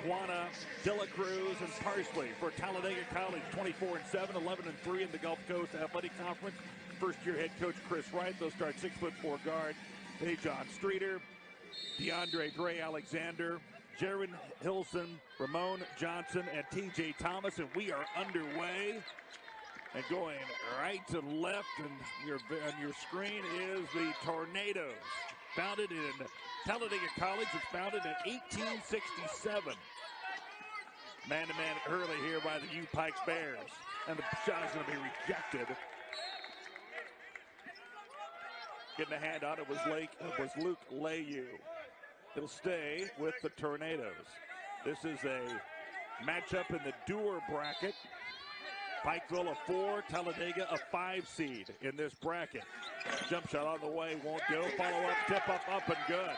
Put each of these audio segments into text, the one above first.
Quanah, De La Cruz, and Parsley for Talladega College, 24-7, 11-3 in the Gulf Coast Athletic Conference. First-year head coach Chris Wright. They'll start 6'4" guard John Streeter, DeAndre Gray Alexander, Jaron Hilson, Ramon Johnson, and T.J. Thomas, and we are underway. And going right to left, and on your screen is the Tornadoes. Founded in Talladega College. It's founded in 1867. Man-to-man early here by the U Pikes Bears. And the shot is going to be rejected. Getting a hand on it was Luke Layu. It'll stay with the Tornadoes. This is a matchup in the Dewar bracket. Pikeville a 4, Talladega a 5 seed in this bracket. Jump shot on the way, won't go. Follow up, tip up and good.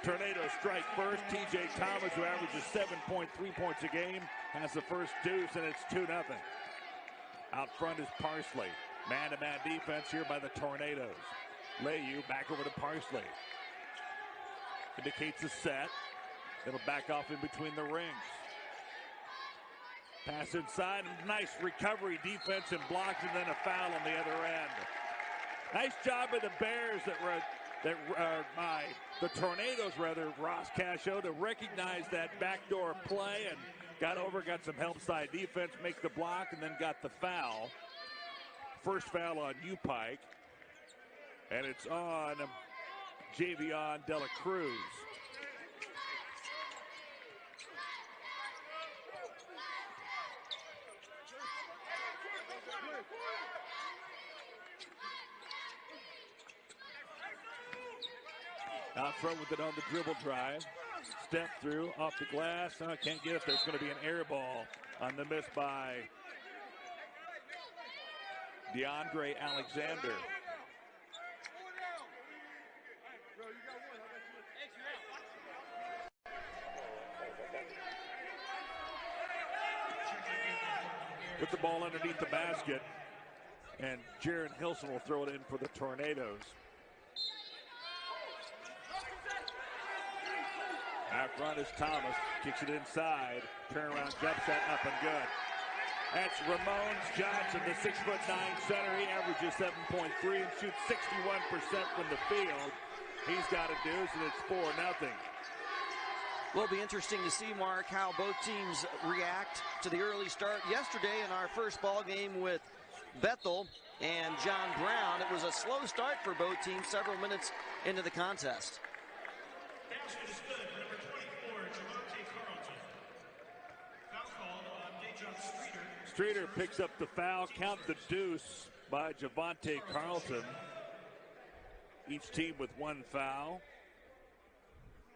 Tornadoes strike first. T.J. Thomas, who averages 7.3 points a game, has the first deuce, and it's 2-0. Out front is Parsley. Man-to-man defense here by the Tornadoes. Layu back over to Parsley. Indicates a set. It'll back off in between the rings. Pass inside, nice recovery, defense and blocked, and then a foul on the other end. Nice job by the Bears by the Tornadoes, Ross Cascio, to recognize that backdoor play and got some help side defense, make the block, and then got the foul. First foul on U Pike, and it's on Javion De La Cruz. Out front with it on the dribble drive. Step through, off the glass. Can't get it. There's going to be an air ball on the miss by DeAndre Alexander. Put the ball underneath the basket, and Jaron Hilson will throw it in for the Tornadoes. Out front is Thomas, kicks it inside, turnaround jump shot up and good. That's Ramon Johnson, the 6'9" center. He averages 7.3 and shoots 61% from the field. He's got a deuce, and it's 4-0. Will be interesting to see, Mark, how both teams react to the early start. Yesterday in our first ball game with Bethel and John Brown, it was a slow start for both teams several minutes into the contest. Streeter picks up the foul, count the deuce by Javante Carlton. Each team with one foul.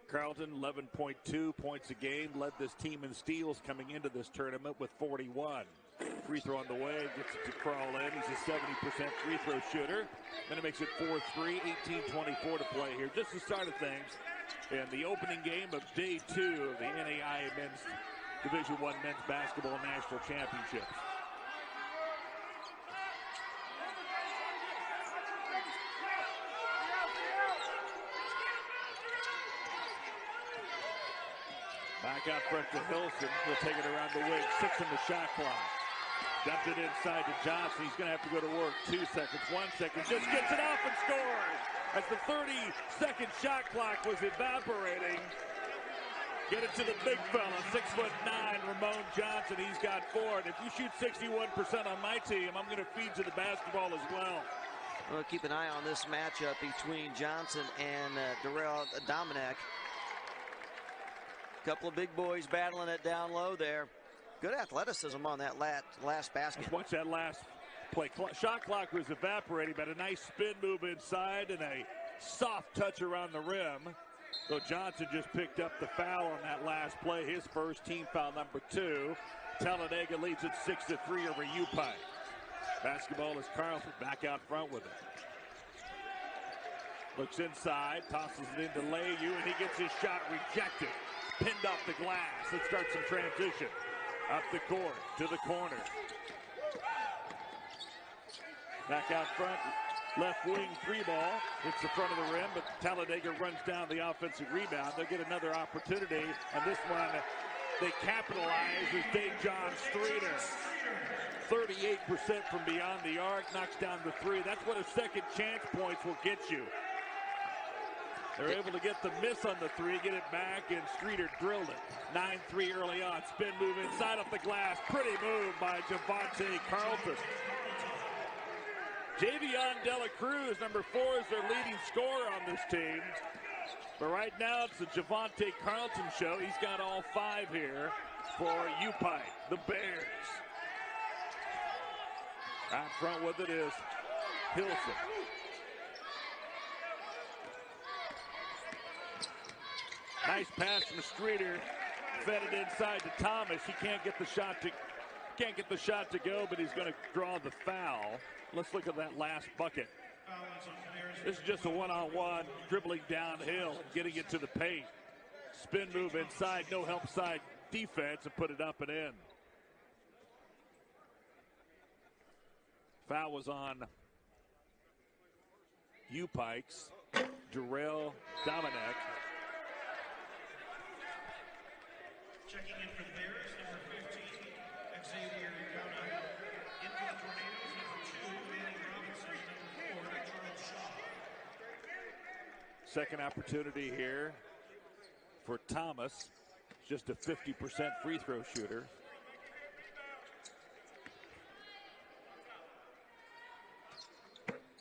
Carlton, 11.2 points a game, led this team in steals coming into this tournament with 41. Free throw on the way, gets it to crawl in. He's a 70% free throw shooter. Then it makes it 4-3, 18-24 to play here. Just the start of things in the opening game of day 2 of the NAIA Men's Division I Men's Basketball National Championships. Back out front to Hilson. He'll take it around the wing. 6 on the shot clock. Dumped it inside to Johnson. He's going to have to go to work. 2 seconds, 1 second. Just gets it off and scores. As the 30-second shot clock was evaporating. Get it to the big fella, 6'9", Ramon Johnson. He's got 4. And if you shoot 61% on my team, I'm going to feed you the basketball as well. We'll keep an eye on this matchup between Johnson and Darrell Dominic. Couple of big boys battling it down low there. Good athleticism on that last basket. Let's watch that last play. Shot clock was evaporating, but a nice spin move inside and a soft touch around the rim. So Johnson just picked up the foul on that last play. His first, team foul number 2. Talladega leads it 6-3 over U Pike. Basketball is Carlton back out front with it. Looks inside, tosses it into Layu, and he gets his shot rejected. Pinned off the glass. Let's start some transition. Up the court, to the corner. Back out front, Left wing three ball. Hits the front of the rim, but Talladega runs down the offensive rebound. They'll get another opportunity. On this one, they capitalize as John Streeter. 38% from beyond the arc, knocks down the three. That's what a second chance points will get you. They're able to get the miss on the three, get it back, and Streeter drilled it. 9-3 early on. Spin move inside off the glass. Pretty move by Javante Carlton. Javion Dela Cruz, number 4, is their leading scorer on this team. But right now, it's the Javante Carlton show. He's got all 5 here for U-Pike, the Bears. Out front with it is Hilson. Nice pass from Streeter. Fed it inside to Thomas. He can't get the shot to go, but he's going to draw the foul. Let's look at that last bucket. This is just a one-on-one, dribbling downhill, getting it to the paint. Spin move inside, no help side defense, and put it up and in. Foul was on U-Pikes, Darrell Dominic. Checking in for the Bears, number 15, Xavier Ghana. In for the Tornadoes, number 2, Manny Robinson. Number 4, Charles Shaw. Second opportunity here for Thomas. Just a 50% free throw shooter.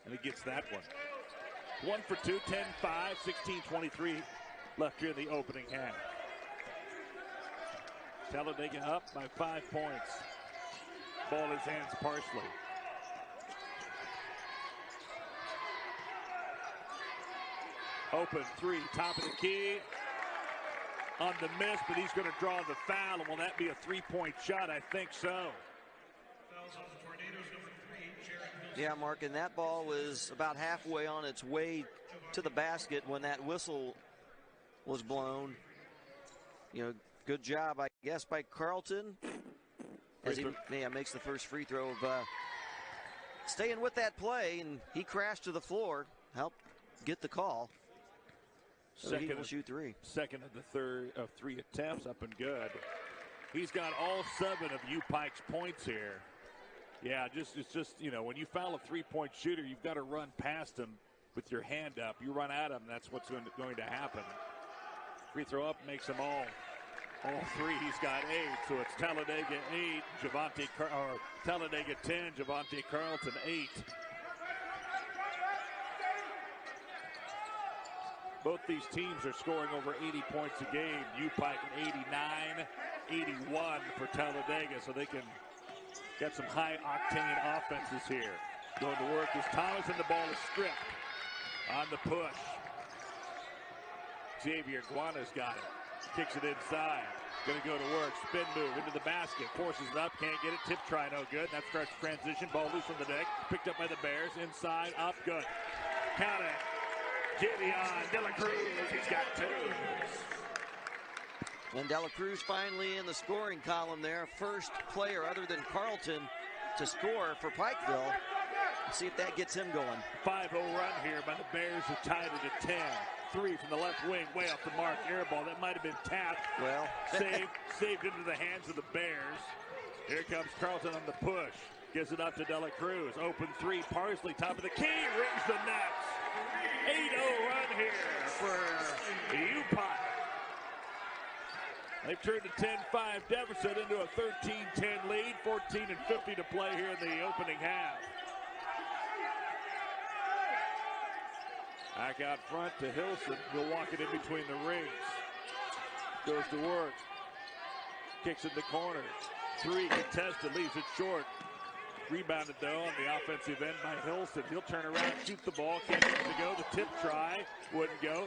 And he gets that one. 1 for 2, 10-5, 16-23 left here in the opening half. Talladega up by 5 points. Ball in his hands, Parsley. Open three, top of the key. On the miss, but he's going to draw the foul. And will that be a three-point shot? I think so. Fouls on the Tornadoes, number 3, Jared Wilson. Yeah, Mark, and that ball was about halfway on its way to the basket when that whistle was blown. You know, good job, I guess, by Carlton as he makes the first free throw of staying with that play, and he crashed to the floor, helped get the call. So he will shoot 3. Second of the third of 3 attempts, up and good. He's got all 7 of U-Pike's points here. Yeah, it's just, you know, when you foul a three-point shooter, you've got to run past him with your hand up. You run at him, that's what's going to happen. Free throw up makes them all 3. He's got 8, so it's Talladega 8, Talladega 10, Javante Carlton 8. Both these teams are scoring over 80 points a game. U-Pike 89, 81 for Talladega, so they can get some high-octane offenses here. Going to work is Thomas, and the ball is stripped on the push. Xavier Guana's got it. Kicks it inside. Going to go to work. Spin move into the basket. Forces it up. Can't get it. Tip try no good. That starts transition. Ball loose on the deck. Picked up by the Bears. Inside. Up. Good. Count it. Javion Dela Cruz. He's got 2. And Dela Cruz finally in the scoring column there. First player other than Carlton to score for Pikeville. Let's see if that gets him going. 5-0 run here by the Bears, who tied it at 10. 3 from the left wing, way off the mark. Air ball. That might have been tapped. Well, saved into the hands of the Bears. Here comes Carlton on the push. Gives it up to Dela Cruz. Open 3. Parsley, top of the key. Rings the nets. 8-0 run here for U-Pike. They've turned a 10-5 deficit into a 13-10 lead. 14-50 to play here in the opening half. Back out front to Hilson. He'll walk it in between the rings. Goes to work. Kicks in the corner. 3 contested. Leaves it short. Rebounded, though, on the offensive end by Hilson. He'll turn around, shoot the ball. Can't get it to go. The tip try wouldn't go.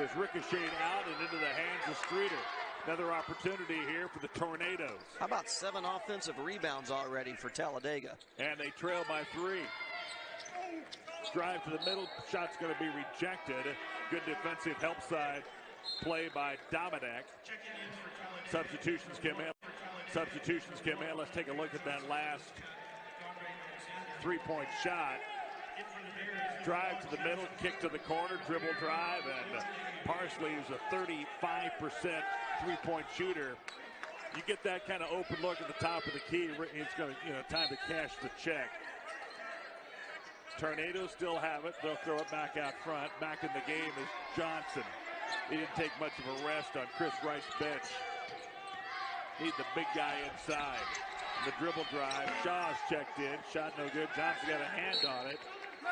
Is ricocheted out and into the hands of Streeter. Another opportunity here for the Tornadoes. How about 7 offensive rebounds already for Talladega? And they trail by 3. Drive to the middle. Shot's going to be rejected. Good defensive help side play by Dominic. Substitutions come in. Let's take a look at that last three-point shot. Drive to the middle, kick to the corner, dribble drive, and Parsley is a 35% three-point shooter. You get that kind of open look at the top of the key, it's going to, time to cash the check. Tornadoes still have it. They'll throw it back out front. Back in the game is Johnson. He didn't take much of a rest on Chris Wright's bench. Need the big guy inside. The dribble drive. Shaw's checked in. Shot no good. Johnson got a hand on it.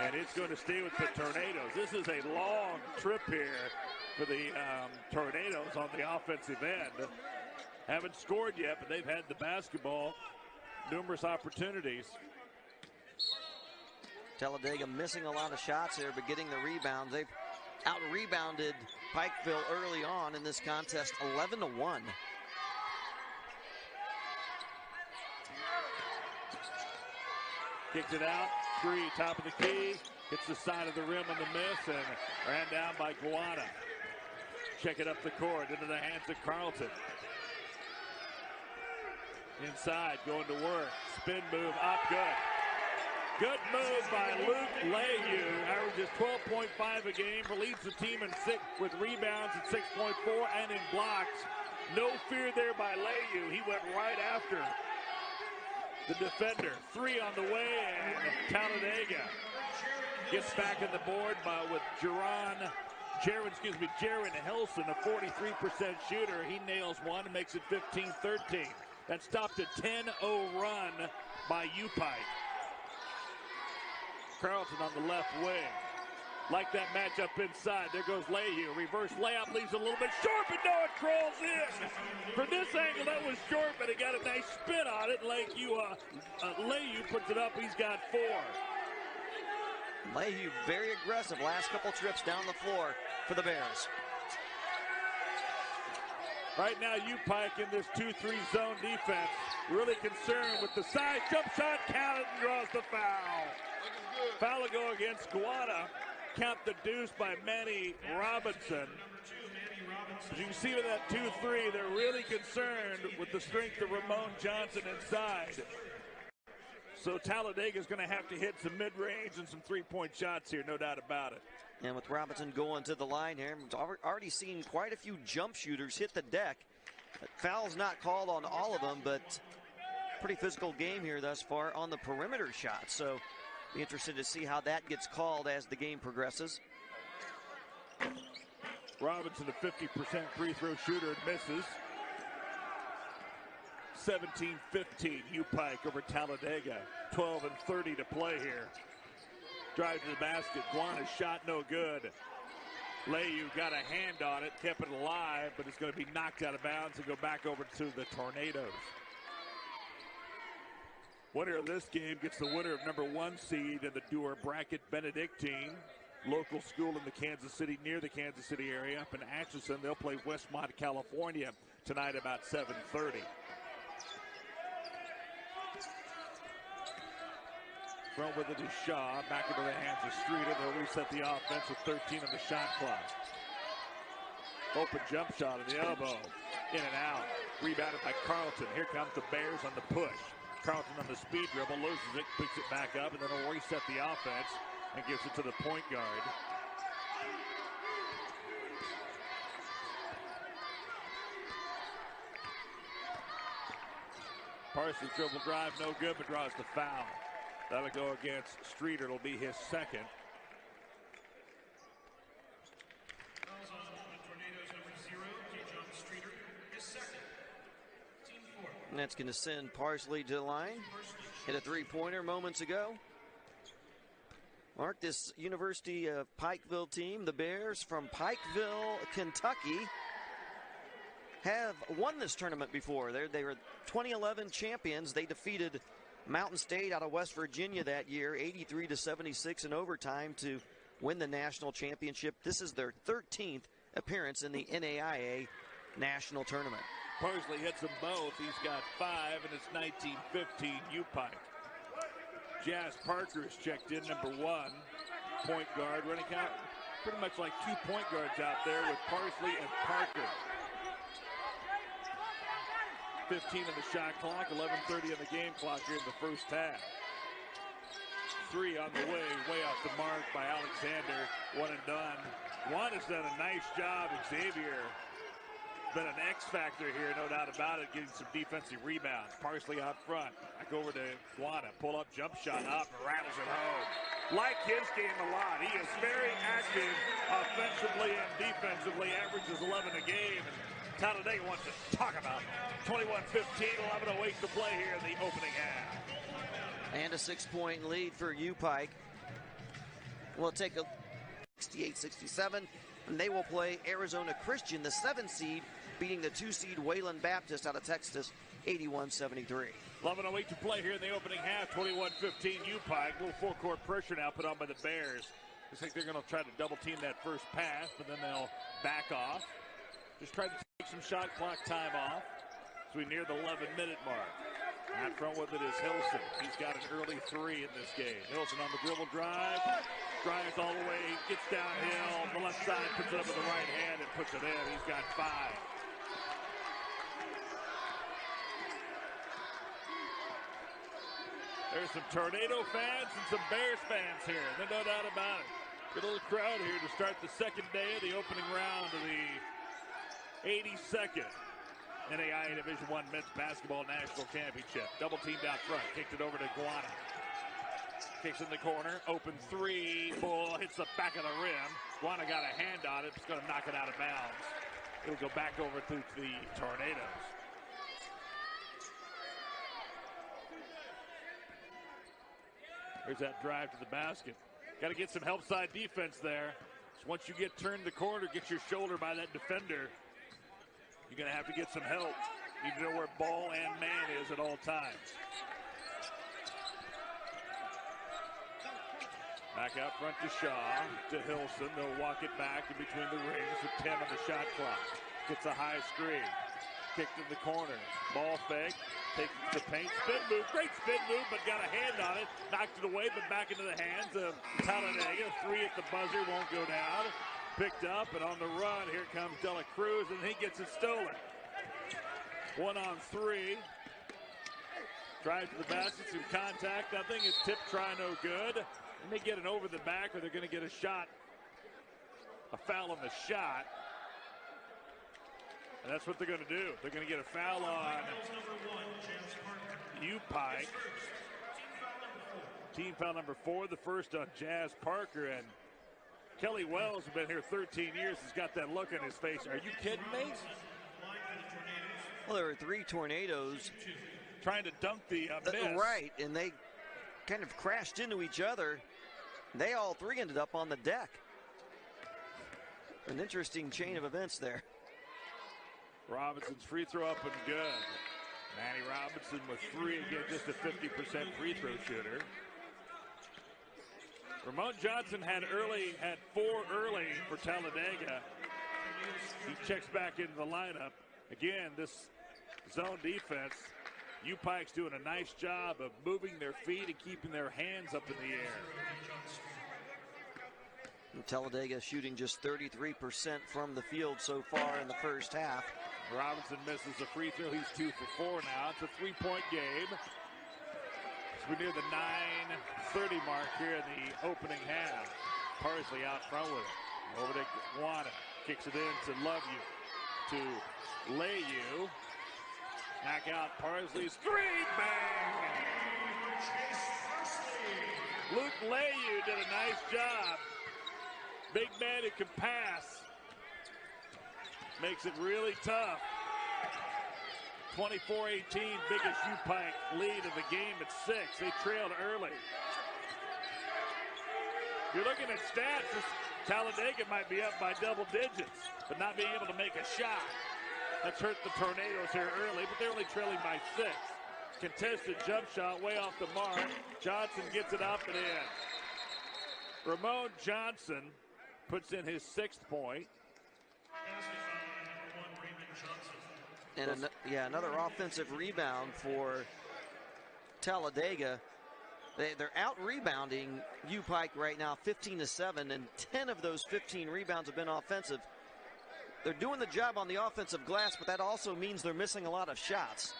And it's going to stay with the Tornadoes. This is a long trip here for the Tornadoes on the offensive end. Haven't scored yet, but they've had the basketball. Numerous opportunities. Talladega missing a lot of shots here, but getting the rebounds. They've out-rebounded Pikeville early on in this contest, 11-1. Kicked it out, three, top of the key. Hits the side of the rim on the miss and ran down by Guana. Check it up the court, into the hands of Carlton. Inside, going to work. Spin move, up good. Good move by Luke Layhew. Averages 12.5 a game. Leads the team in with rebounds at 6.4 and in blocks. No fear there by Layhew. He went right after the defender. Three on the way, and Talladega gets back on the board with Jaron Helson, a 43% shooter. He nails one and makes it 15-13. That stopped a 10-0 run by U-Pike. Carlton on the left wing. Like that matchup inside. There goes Layhew. Reverse layup leaves a little bit short, but no, it crawls in. From this angle, that was short, but it got a nice spin on it. Layhew puts it up. He's got four. Layhew very aggressive last couple trips down the floor for the Bears. Right now, U-Pike in this 2-3 zone defense. Really concerned with the size. Jump shot counted and draws the foul. Foul will go against Guana. Count the deuce by Manny Robinson. As you can see with that 2-3, they're really concerned with the strength of Ramon Johnson inside. So Talladega is going to have to hit some mid-range and some three-point shots here, no doubt about it. And with Robinson going to the line here, we've already seen quite a few jump shooters hit the deck. Foul's not called on all of them, but pretty physical game here thus far on the perimeter shots. So be interested to see how that gets called as the game progresses. Robinson, a 50% free throw shooter, and misses. 17-15, U-Pike over Talladega. 12-30 to play here. Drive to the basket. Guana's shot no good. Layhew got a hand on it, kept it alive, but it's going to be knocked out of bounds and go back over to the Tornadoes. Winner of this game gets the winner of number 1 seed in the Dewar bracket, Benedictine. Local school in the Kansas City, near the Kansas City area. Up in Atchison, they'll play Westmont, California tonight about 7:30. Front with it is Shaw. Back into the hands of Streeter. They'll reset the offense with 13 on the shot clock. Open jump shot at the elbow. In and out. Rebounded by Carlton. Here comes the Bears on the push. Carlton on the speed dribble. Loses it. Picks it back up. And then he'll reset the offense and gives it to the point guard. Parsons dribble drive. No good, but draws the foul. That'll go against Streeter. It'll be his second. And that's going to send Parsley to the line. Hit a three-pointer moments ago. Mark, this University of Pikeville team, the Bears from Pikeville, Kentucky, have won this tournament before. They were 2011 champions. They defeated Mountain State out of West Virginia that year, 83-76 in overtime to win the national championship. This is their 13th appearance in the NAIA national tournament. Parsley hits them both. He's got 5, and it's 19-15 U-Pike. Jazz Parker is checked in, number 1. Point guard, running out pretty much like 2 point guards out there with Parsley and Parker. 15 on the shot clock, 11:30 on the game clock here in the first half. three on the way off the mark by Alexander. One and done. Juan has done a nice job. Xavier been an X factor here, no doubt about it, getting some defensive rebounds. Parsley out front. Back over to Guana. Pull up, jump shot up, and rattles it home. Like his game a lot. He is very active offensively and defensively, averages 11 a game. And Talladega wants to talk about it. 21-15, 11:08 to play here in the opening half. And a 6-point lead for U-Pike. We'll take a 68-67, and they will play Arizona Christian, the 7 seed, beating the 2 seed Wayland Baptist out of Texas, 81-73. 11:08 to play here in the opening half. 21-15 U-Pike. A little full-court pressure now put on by the Bears. Looks like they're going to try to double-team that first pass, but then they'll back off. Just try to take some shot clock time off as we near the 11-minute mark. Out front with it is Hilson. He's got an early 3 in this game. Hilson on the dribble drive. Drives all the way, gets downhill. The left side, puts it up with the right hand and puts it in. He's got 5. There's some Tornado fans and some Bears fans here. There's no doubt about it. Good little crowd here to start the second day of the opening round of the 82nd NAIA Division I Men's Basketball National Championship. Double teamed out front. Kicked it over to Guana. Kicks in the corner. Open 3. Bull hits the back of the rim. Guana got a hand on it. It's going to knock it out of bounds. It'll go back over to the Tornadoes. There's that drive to the basket. Got to get some help side defense there. So once you get turned the corner, get your shoulder by that defender, you're going to have to get some help. You need to know where ball and man is at all times. Back out front to Shaw, to Hilson. They'll walk it back in between the rings with 10 on the shot clock. Gets a high screen. Kicked in the corner. Ball fake. Takes it to the paint. Spin move. Great spin move, but got a hand on it. Knocked it away, but back into the hands of Talladega. 3 at the buzzer. Won't go down. Picked up, and on the run, here comes De La Cruz, and he gets it stolen. 1 on 3. Drive to the basket. Some contact. Nothing. His tip try no good. They may get an over the back, or they're going to get a shot. A foul on the shot. And that's what they're going to do. They're going to get a foul on U-Pike. Team foul number 4, the first on Jazz Parker. And Kelly Wells, who's been here 13 years, has got that look on his face. Are you kidding me? Well, there were 3 Tornadoes trying to dunk the miss. Right, and they kind of crashed into each other. They all 3 ended up on the deck. An interesting chain of events there. Robinson's free throw up and good. Manny Robinson with 3 again, just a 50% free throw shooter. Ramon Johnson had 4 early for Talladega. He checks back into the lineup. Again, this zone defense, U-Pike's doing a nice job of moving their feet and keeping their hands up in the air. And Talladega shooting just 33% from the field so far in the first half. Robinson misses a free throw. He's 2 for 4 now. It's a 3-point game. So we're near the 9:30 mark here in the opening half. Parsley out front with it. Over to Guana. Kicks it in to Love You. To Layu. Knock out Parsley's 3. Bang! Luke Layu did a nice job. Big man who can pass. Makes it really tough. 24-18, biggest U-Pike lead of the game at 6. They trailed early. If you're looking at stats, Talladega might be up by double digits, but not being able to make a shot. That's hurt the Tornadoes here early, but they're only trailing by 6. Contested jump shot way off the mark. Johnson gets it up and in. Ramon Johnson puts in his 6th point. And another offensive rebound for Talladega. They're out-rebounding U-Pike right now 15-7, and 10 of those 15 rebounds have been offensive. They're doing the job on the offensive glass, but that also means they're missing a lot of shots.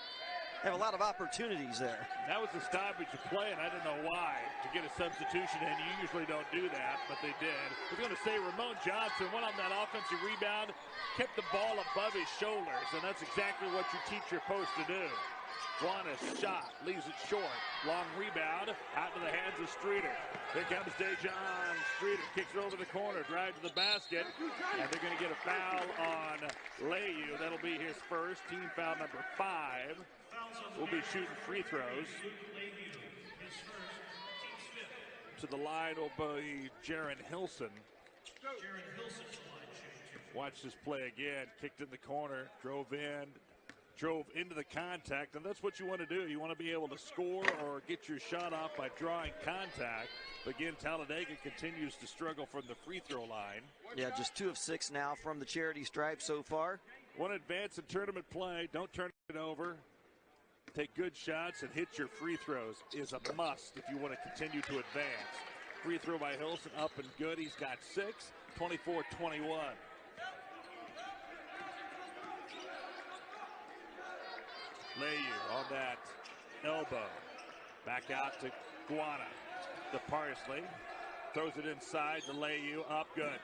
They have a lot of opportunities there. That was a stoppage of play, and I don't know why. To get a substitution in, you usually don't do that, but they did. I was going to say Ramon Johnson went on that offensive rebound, kept the ball above his shoulders, and that's exactly what your teacher is supposed to do. Juana's shot, leaves it short. Long rebound, out to the hands of Streeter. Here comes Dejon Streeter, kicks it over the corner, drives to the basket, and they're going to get a foul on Layu. That'll be his first, team foul number 5. We'll be shooting free throws. To the line will be Jaron Hilson. Watch this play again. Kicked in the corner, drove into the contact, and that's what you want to do. You want to be able to score or get your shot off by drawing contact. But again, Talladega continues to struggle from the free throw line. Yeah, just 2 of 6 now from the charity stripe so far. Want to advance in tournament play. Don't turn it over. Take good shots and hit your free throws is a must if you want to continue to advance. Free throw by Hilson up and good. He's got 6, 24-21. Layu on that elbow. Back out to Guana. The Parsley. Throws it inside to Layu. Up good.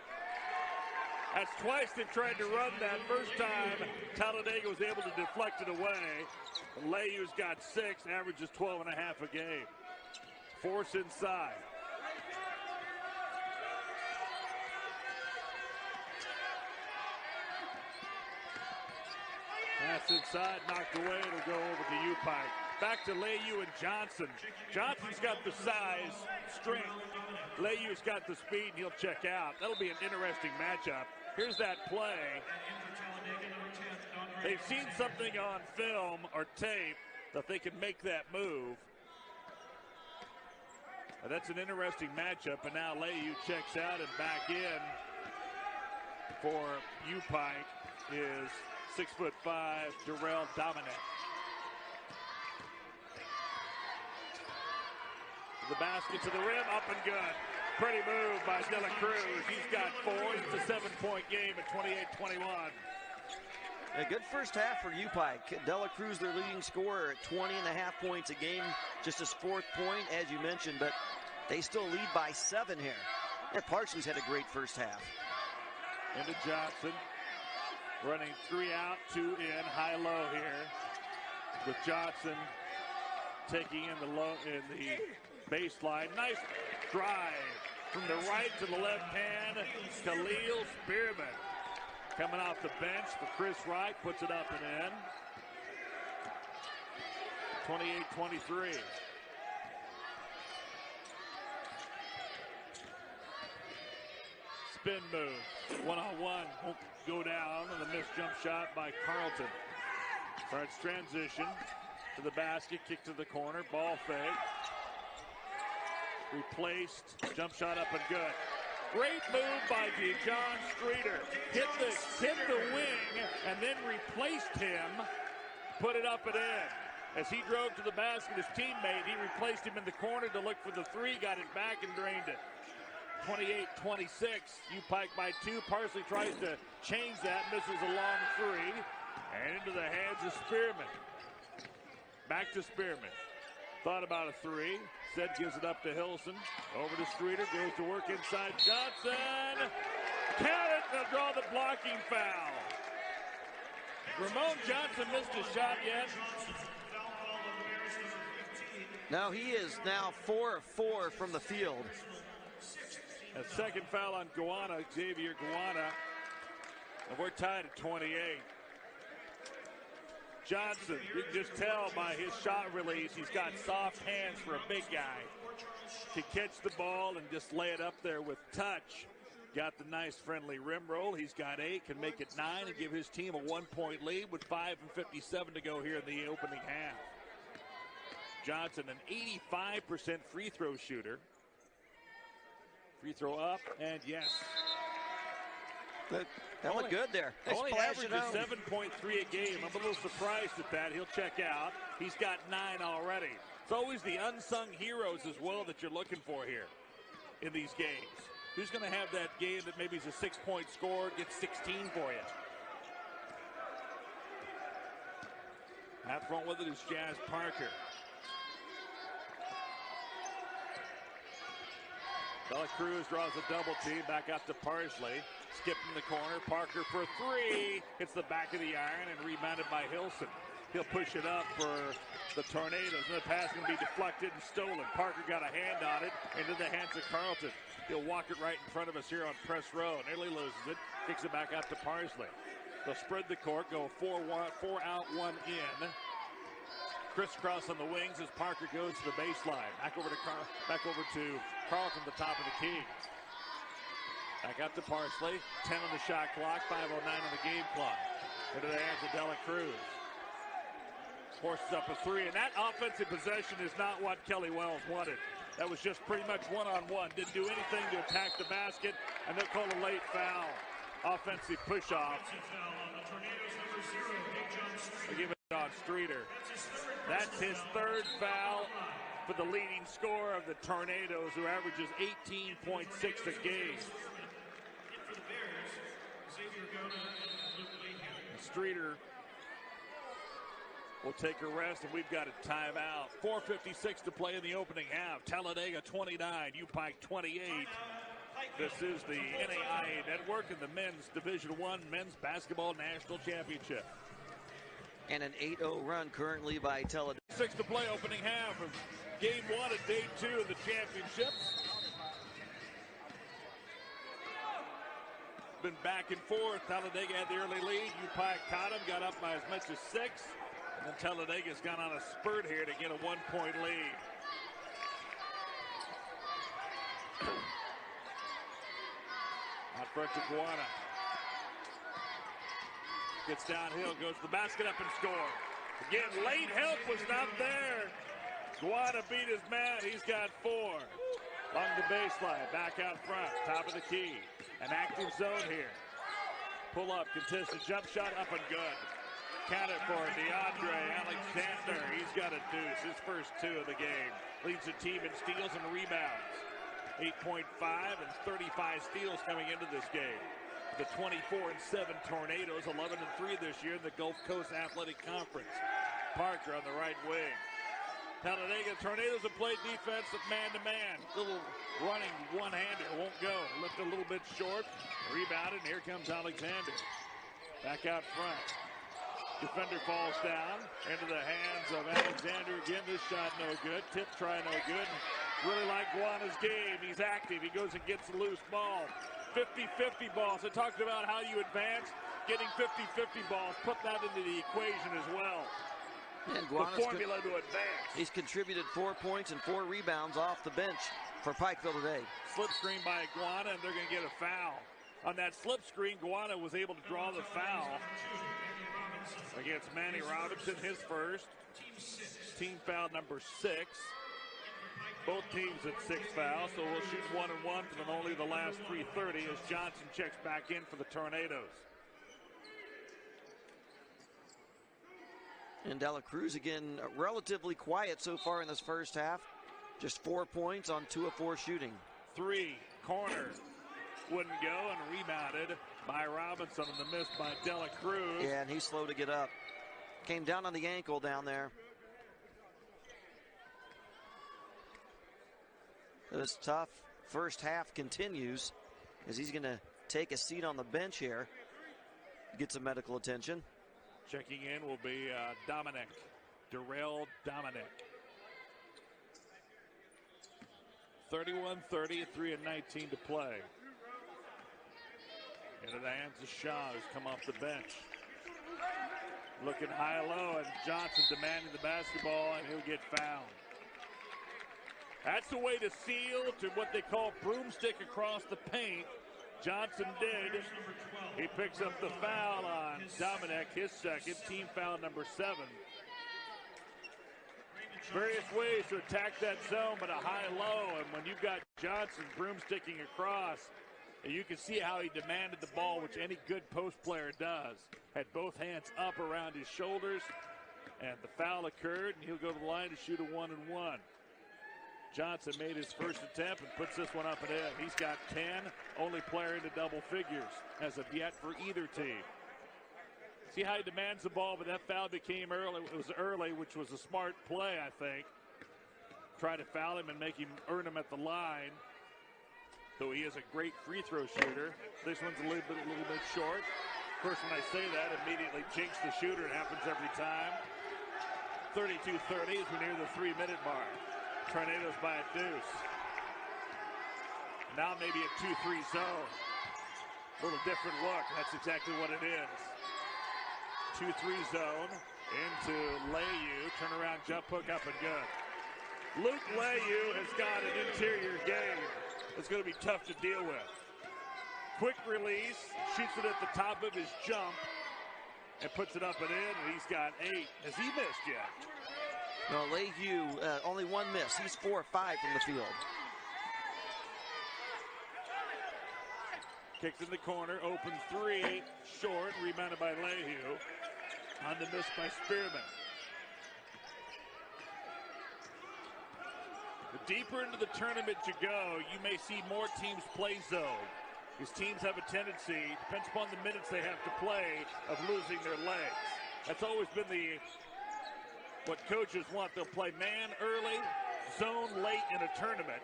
That's twice they tried to run that. First time, Talladega was able to deflect it away. Layu's got 6, averages 12.5 a game. Force inside. Pass inside, knocked away. It'll go over to Upike. Back to Layu and Johnson. Johnson's got the size, strength. Layu's got the speed, and he'll check out. That'll be an interesting matchup. Here's that play. They've seen something on film or tape that they can make that move. And that's an interesting matchup, and now Layu checks out and back in for Upike is 6'5", Darrell Dominic. The basket to the rim, up and good. Pretty move by De La Cruz. He's got 4. It's a 7-point game at 28-21. A good first half for Upike. De La Cruz, their leading scorer, at 20.5 points a game. Just his 4th point, as you mentioned, but they still lead by 7 here. And Parsley's had a great first half. Into Johnson. Running 3 out, 2 in, high-low here. With Johnson taking in the baseline. Nice drive from the right to the left hand. Khalil Spearman coming off the bench for Chris Wright, puts it up and in. 28-23. Spin move, one-on-one, won't go down, and a missed jump shot by Carlton. Starts transition to the basket, kick to the corner, ball fake. Replaced, jump shot up and good. Great move by Dejon Streeter. Hit the wing and then replaced him, put it up and in. As he drove to the basket, his teammate, he replaced him in the corner to look for the 3, got it back and drained it. 28-26, Upike by 2. Parsley tries to change that, misses a long 3, and into the hands of Spearman. Back to Spearman. Thought about a 3. Said gives it up to Hilson. Over to Streeter. Goes to work inside. Johnson. Count it. They'll draw the blocking foul. Ramon Johnson missed a shot yet. Now he is now 4 of 4 from the field. A second foul on Guana, Xavier Guana. And we're tied at 28. Johnson, you can just tell by his shot release, he's got soft hands for a big guy. Can catch the ball and just lay it up there with touch. Got the nice friendly rim roll. He's got 8, can make it 9 and give his team a 1-point lead with 5:57 to go here in the opening half. Johnson, an 85% free throw shooter. Free throw up, and yes. That looked good there. Only averages 7.3 a game. I'm a little surprised at that. He'll check out. He's got 9 already. It's always the unsung heroes as well that you're looking for here in these games. Who's going to have that game that maybe is a 6-point score, gets 16 for you? Out front with it is Jazz Parker. Dela Cruz draws a double team. Back out to Parsley. Skipping the corner. Parker for three. Hits the back of the iron and rebounded by Hilson. He'll push it up for the Tornadoes. And the pass going to be deflected and stolen. Parker got a hand on it into the hands of Carlton. He'll walk it right in front of us here on press row. Nearly loses it. Kicks it back out to Parsley. They'll spread the court. Go 4 out, 1 in. Crisscross on the wings as Parker goes to the baseline. Back over to Carlton, the top of the key. Back out to Parsley. 10 on the shot clock. 5:09 on the game clock. Into the hands of Dela Cruz. Forces up a three, and that offensive possession is not what Kelly Wells wanted. That was just pretty much one-on-one. Didn't do anything to attack the basket, and they'll call a late foul. Offensive push-off. They give it on Streeter. That's his third foul for the leading scorer of the Tornadoes, who averages 18.6 a game. Streeter will take a rest, and we've got a timeout. 4:56 to play in the opening half. Talladega 29, U-Pike 28. This is the NAIA Network and the Men's Division I Men's Basketball National Championship. And an 8-0 run currently by Talladega. 6 to play, opening half of Game 1 of Day 2 of the championships. Been back and forth. Talladega had the early lead. U-Pike caught him, got up by as much as 6. And then Talladega's gone on a spurt here to get a 1-point lead. Out front to Guana. Gets downhill, goes to the basket, up and score. Again, late help was not there. Guana beat his man. He's got 4. Along the baseline, back out front, top of the key. An active zone here. Pull up, contested jump shot, up and good. Count it for DeAndre Alexander. He's got a deuce, his first 2 of the game. Leads the team in steals and rebounds. 8.5 and 35 steals coming into this game. The 24-7 Tornadoes, 11-3 this year in the Gulf Coast Athletic Conference. Parker on the right wing. Talladega Tornadoes have played defense of man-to-man. Little running one-hander, won't go. Lift a little bit short, rebounded, and here comes Alexander. Back out front. Defender falls down into the hands of Alexander. Again, this shot no good. Tip try no good. Really like Guana's game. He's active. He goes and gets the loose ball. 50-50 balls. I talked about how you advance. Getting 50-50 balls. Put that into the equation as well. And the formula to advance. He's contributed 4 points and 4 rebounds off the bench for Pikeville today. Slip screen by Guana, and they're going to get a foul. On that slip screen, Guana was able to draw the foul against Manny Robinson, his first. Team foul number 6. Both teams at 6 fouls, so we'll shoot 1 and 1 from only the last 3:30 as Johnson checks back in for the Tornadoes. And Dela Cruz again relatively quiet so far in this first half. Just 4 points on 2 of 4 shooting. 3, corner. Wouldn't go, and rebounded by Robinson, and the miss by Dela Cruz. Yeah, and he's slow to get up. Came down on the ankle down there. This tough first half continues as he's going to take a seat on the bench here. Get some medical attention. Checking in will be Dominic. Darrell Dominic. 31-30, 3:19 to play. Into the hands of Shaw, who's come off the bench. Looking high-low, and Johnson demanding the basketball, and he'll get fouled. That's the way to seal to what they call broomstick across the paint. Johnson did. He picks up the foul on Dominic, his second, team foul number 7. Various ways to attack that zone, but a high-low, and when you've got Johnson broomsticking across, you can see how he demanded the ball, which any good post player does. Had both hands up around his shoulders, and the foul occurred, and he'll go to the line to shoot a 1 and 1. Johnson made his first attempt and puts this one up and in. He's got 10, only player into double figures as of yet for either team. See how he demands the ball, but that foul came early. It was early, which was a smart play, I think. Try to foul him and make him earn him at the line. Though he is a great free throw shooter. This one's a little bit short. First, when I say that, immediately jinx the shooter. It happens every time. 32-30 as we near the 3-minute mark. Tornadoes by a deuce. Now maybe a 2-3 zone. A little different look. That's exactly what it is. 2-3 zone into Layu. Turn around, jump hook up and good. Luke Layu has got an interior game that's going to be tough to deal with. Quick release, shoots it at the top of his jump, and puts it up and in, and he's got 8. Has he missed yet? No, Layu, only one miss. He's 4 of 5 from the field. Kicks in the corner, open 3, short, rebounded by Layu. On the miss by Spearman. The deeper into the tournament you go, you may see more teams play zone. Because teams have a tendency, depends upon the minutes they have to play, of losing their legs. That's always been what coaches want. They'll play man early, zone late in a tournament.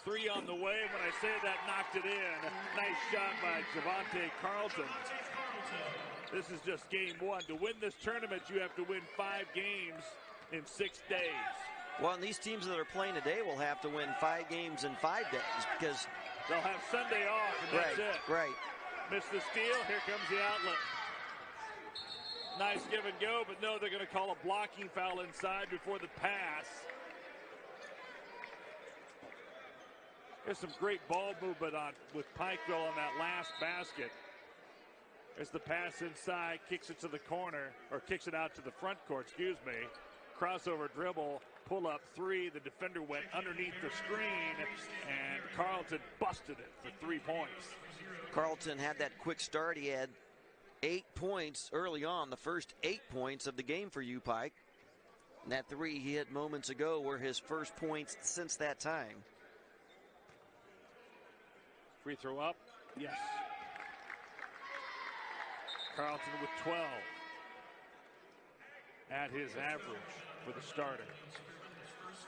3 on the way. When I say that, knocked it in. Nice shot by Javante Carlton. This is just game 1. To win this tournament, you have to win 5 games in 6 days. Well, and these teams that are playing today will have to win 5 games in 5 days because they'll have Sunday off, and that's it. Right. Missed the steal. Here comes the outlet. Nice give and go, but no, they're going to call a blocking foul inside before the pass. There's some great ball movement with Pikeville on that last basket. As the pass inside, kicks it to the corner, or kicks it out to the front court, excuse me. Crossover dribble, pull up 3. The defender went underneath the screen, and Carlton busted it for 3 points. Carlton had that quick start. He had 8 points early on, the first 8 points of the game for U-Pike. And that 3 he hit moments ago were his first points since that time. Free throw up, yes. Carlton with 12 at his average for the starter.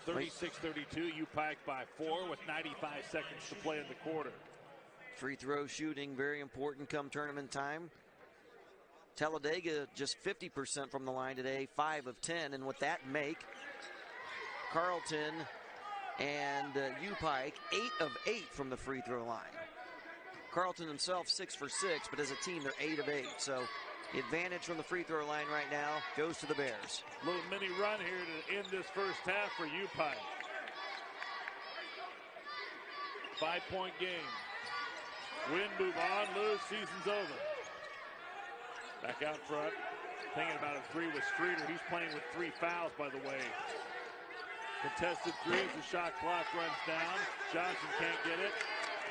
36-32, U-Pike by 4 with 95 seconds to play in the quarter. Free throw shooting, very important come tournament time. Talladega just 50% from the line today, 5 of 10, and with that make, Carlton and U-Pike 8 of 8 from the free throw line. Carlton himself 6 for 6, but as a team they're 8 of 8. So the advantage from the free throw line right now goes to the Bears. Little mini run here to end this first half for U-Pike. 5-point game. Win, move on, lose, season's over. Back out front, thinking about a 3 with Streeter. He's playing with 3 fouls, by the way. Contested 3 as the shot clock runs down. Johnson can't get it,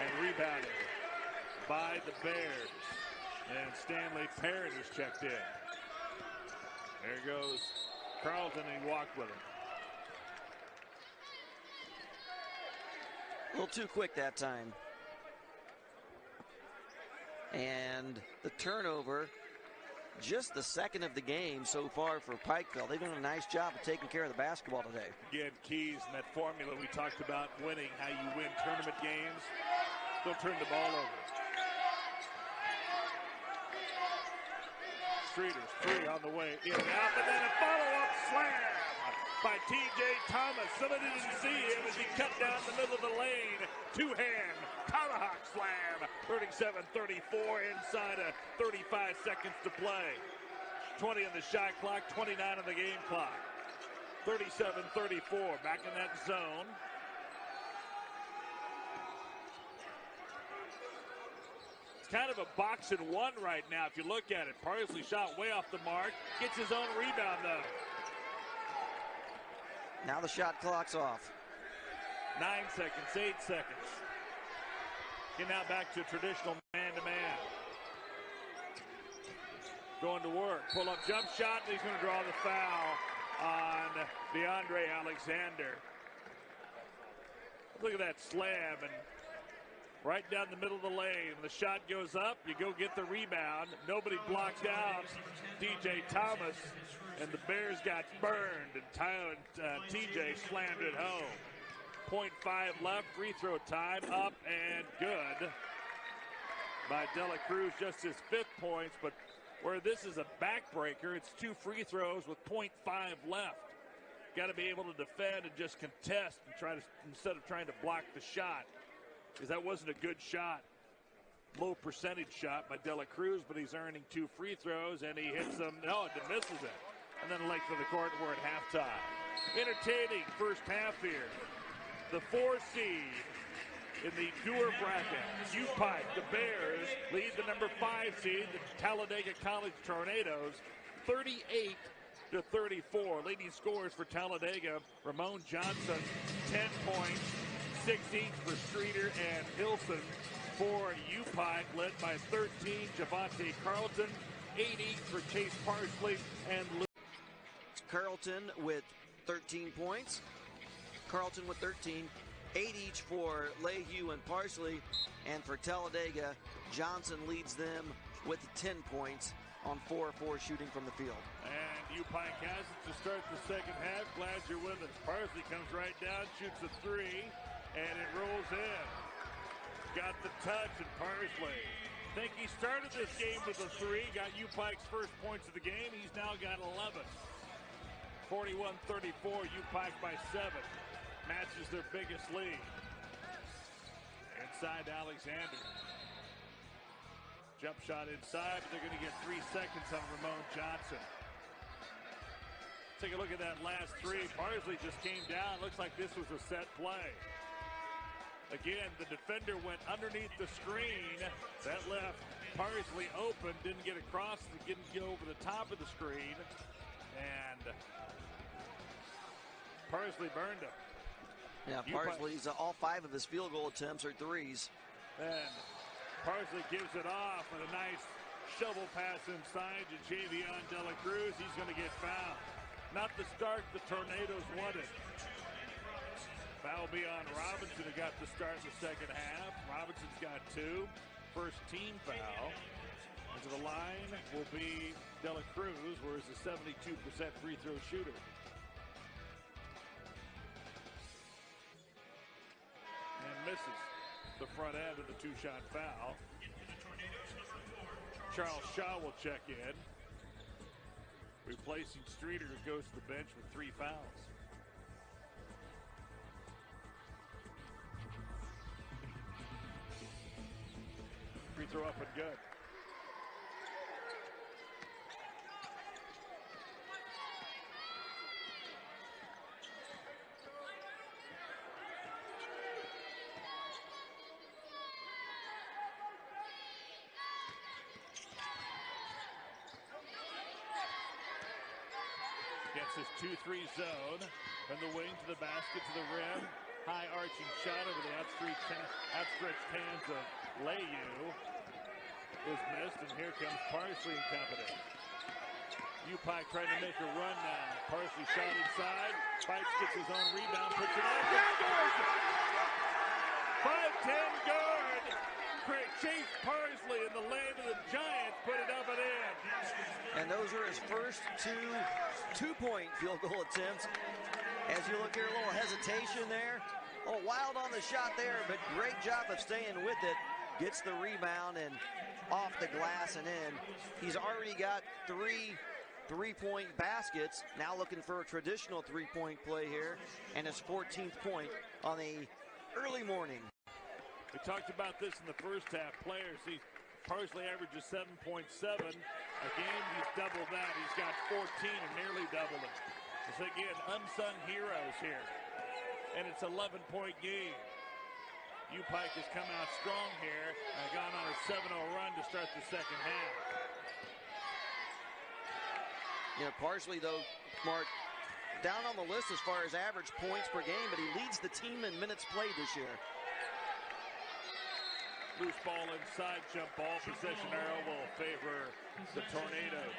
and rebounded by the Bears. And Stanley Parrott is checked in. There goes Carlton, and he walked with him. A little too quick that time. And the turnover, just the second of the game so far for Pikeville. They've done a nice job of taking care of the basketball today. Again, keys in that formula we talked about winning, how you win tournament games. Don't turn the ball over. Streeters, 3 on the way, in and out, and then a follow-up slam by T.J. Thomas. Somebody didn't see him as he cut down the middle of the lane. 2-hand tomahawk slam. 37-34 inside of 35 seconds to play. 20 on the shot clock, 29 on the game clock. 37-34, back in that zone. It's kind of a box and one right now if you look at it. Parsley shot way off the mark. Gets his own rebound though. Now the shot clock's off. 9 seconds, 8 seconds. Get now back to traditional man-to-man. Going to work. Pull-up jump shot. He's going to draw the foul on DeAndre Alexander. Look at that slam, and right down the middle of the lane. The shot goes up. You go get the rebound. Nobody blocked out DJ Thomas, and the Bears got burned, and Tyler TJ slammed it home. 0.5 left. Free throw time up and good by Dela Cruz. Just his 5th points, but where this is a backbreaker, it's 2 free throws with 0.5 left. Got to be able to defend and just contest and try to, instead of trying to block the shot, because that wasn't a good shot. Low percentage shot by Dela Cruz, but he's earning 2 free throws, and he hits them. No, it misses it. And then length of the court, we're at halftime. Entertaining first half here. The 4 seed in the Dewar bracket, U-Pike, the Bears, lead the number 5 seed, the Talladega College Tornadoes, 38-34. Leading scorers for Talladega, Ramon Johnson, 10 points, 6 each for Streeter and Hilson. For U-Pike, led by 13, Javante Carlton, 8 each for Chase Parsley and Luke. Carlton with 13 points. Carlton with 13. 8 each for Lehue and Parsley. And for Talladega, Johnson leads them with 10 points on 4-4 shooting from the field. And U-Pike has it to start the second half. Glad you're with us. Parsley comes right down, shoots a 3, and it rolls in. Got the touch, and Parsley. Think he started this game with a 3, got U-Pike's first points of the game. He's now got 11. 41-34, U-Pike by 7. Matches their biggest lead. Inside Alexander. Jump shot inside, but they're going to get 3 seconds on Ramon Johnson. Take a look at that last 3. Parsley just came down. Looks like this was a set play. Again, the defender went underneath the screen. That left Parsley open, didn't get across, didn't get over the top of the screen. And Parsley burned him. Yeah, Parsley's all 5 of his field goal attempts are 3s. And Parsley gives it off with a nice shovel pass inside to Javion Dela Cruz. He's going to get fouled. Not the start the Tornadoes wanted. Foul will be on Robinson, who got the start in the second half. Robinson's got 2. First team foul. And to the line will be Dela Cruz, where he's a 72% free throw shooter. And misses the front end of the 2-shot foul. Charles Shaw will check in. Replacing Streeter, who goes to the bench with 3 fouls. Free throw up and good. Gets his 2-3 zone from the wing to the basket to the rim. High arching shot over the outstretched hands of Lehue is missed, and here comes Parsley and company. U-Pike trying to make a run now. Parsley shot inside, fights, gets his own rebound, puts it on. Down goes it! 5'10" guard Chase Parsley in the land of the Giants put it up and in. And those are his first 2 two-point field goal attempts. As you look here, a little hesitation there. A little wild on the shot there, but great job of staying with it. Gets the rebound and off the glass and in. He's already got 3 three-point baskets. Now looking for a traditional three-point play here. And his 14th point on the early morning. We talked about this in the first half. Players, Parsley averages 7.7 a game. He's doubled that. He's got 14 and nearly doubled it. So again, unsung heroes here. And it's an 11-point game. U-Pike has come out strong here and gone on a 7-0 run to start the second half. You know, Parsley, though, Mark, down on the list as far as average points per game, but he leads the team in minutes played this year. Loose ball inside, jump ball, possession arrow will favor the Tornadoes.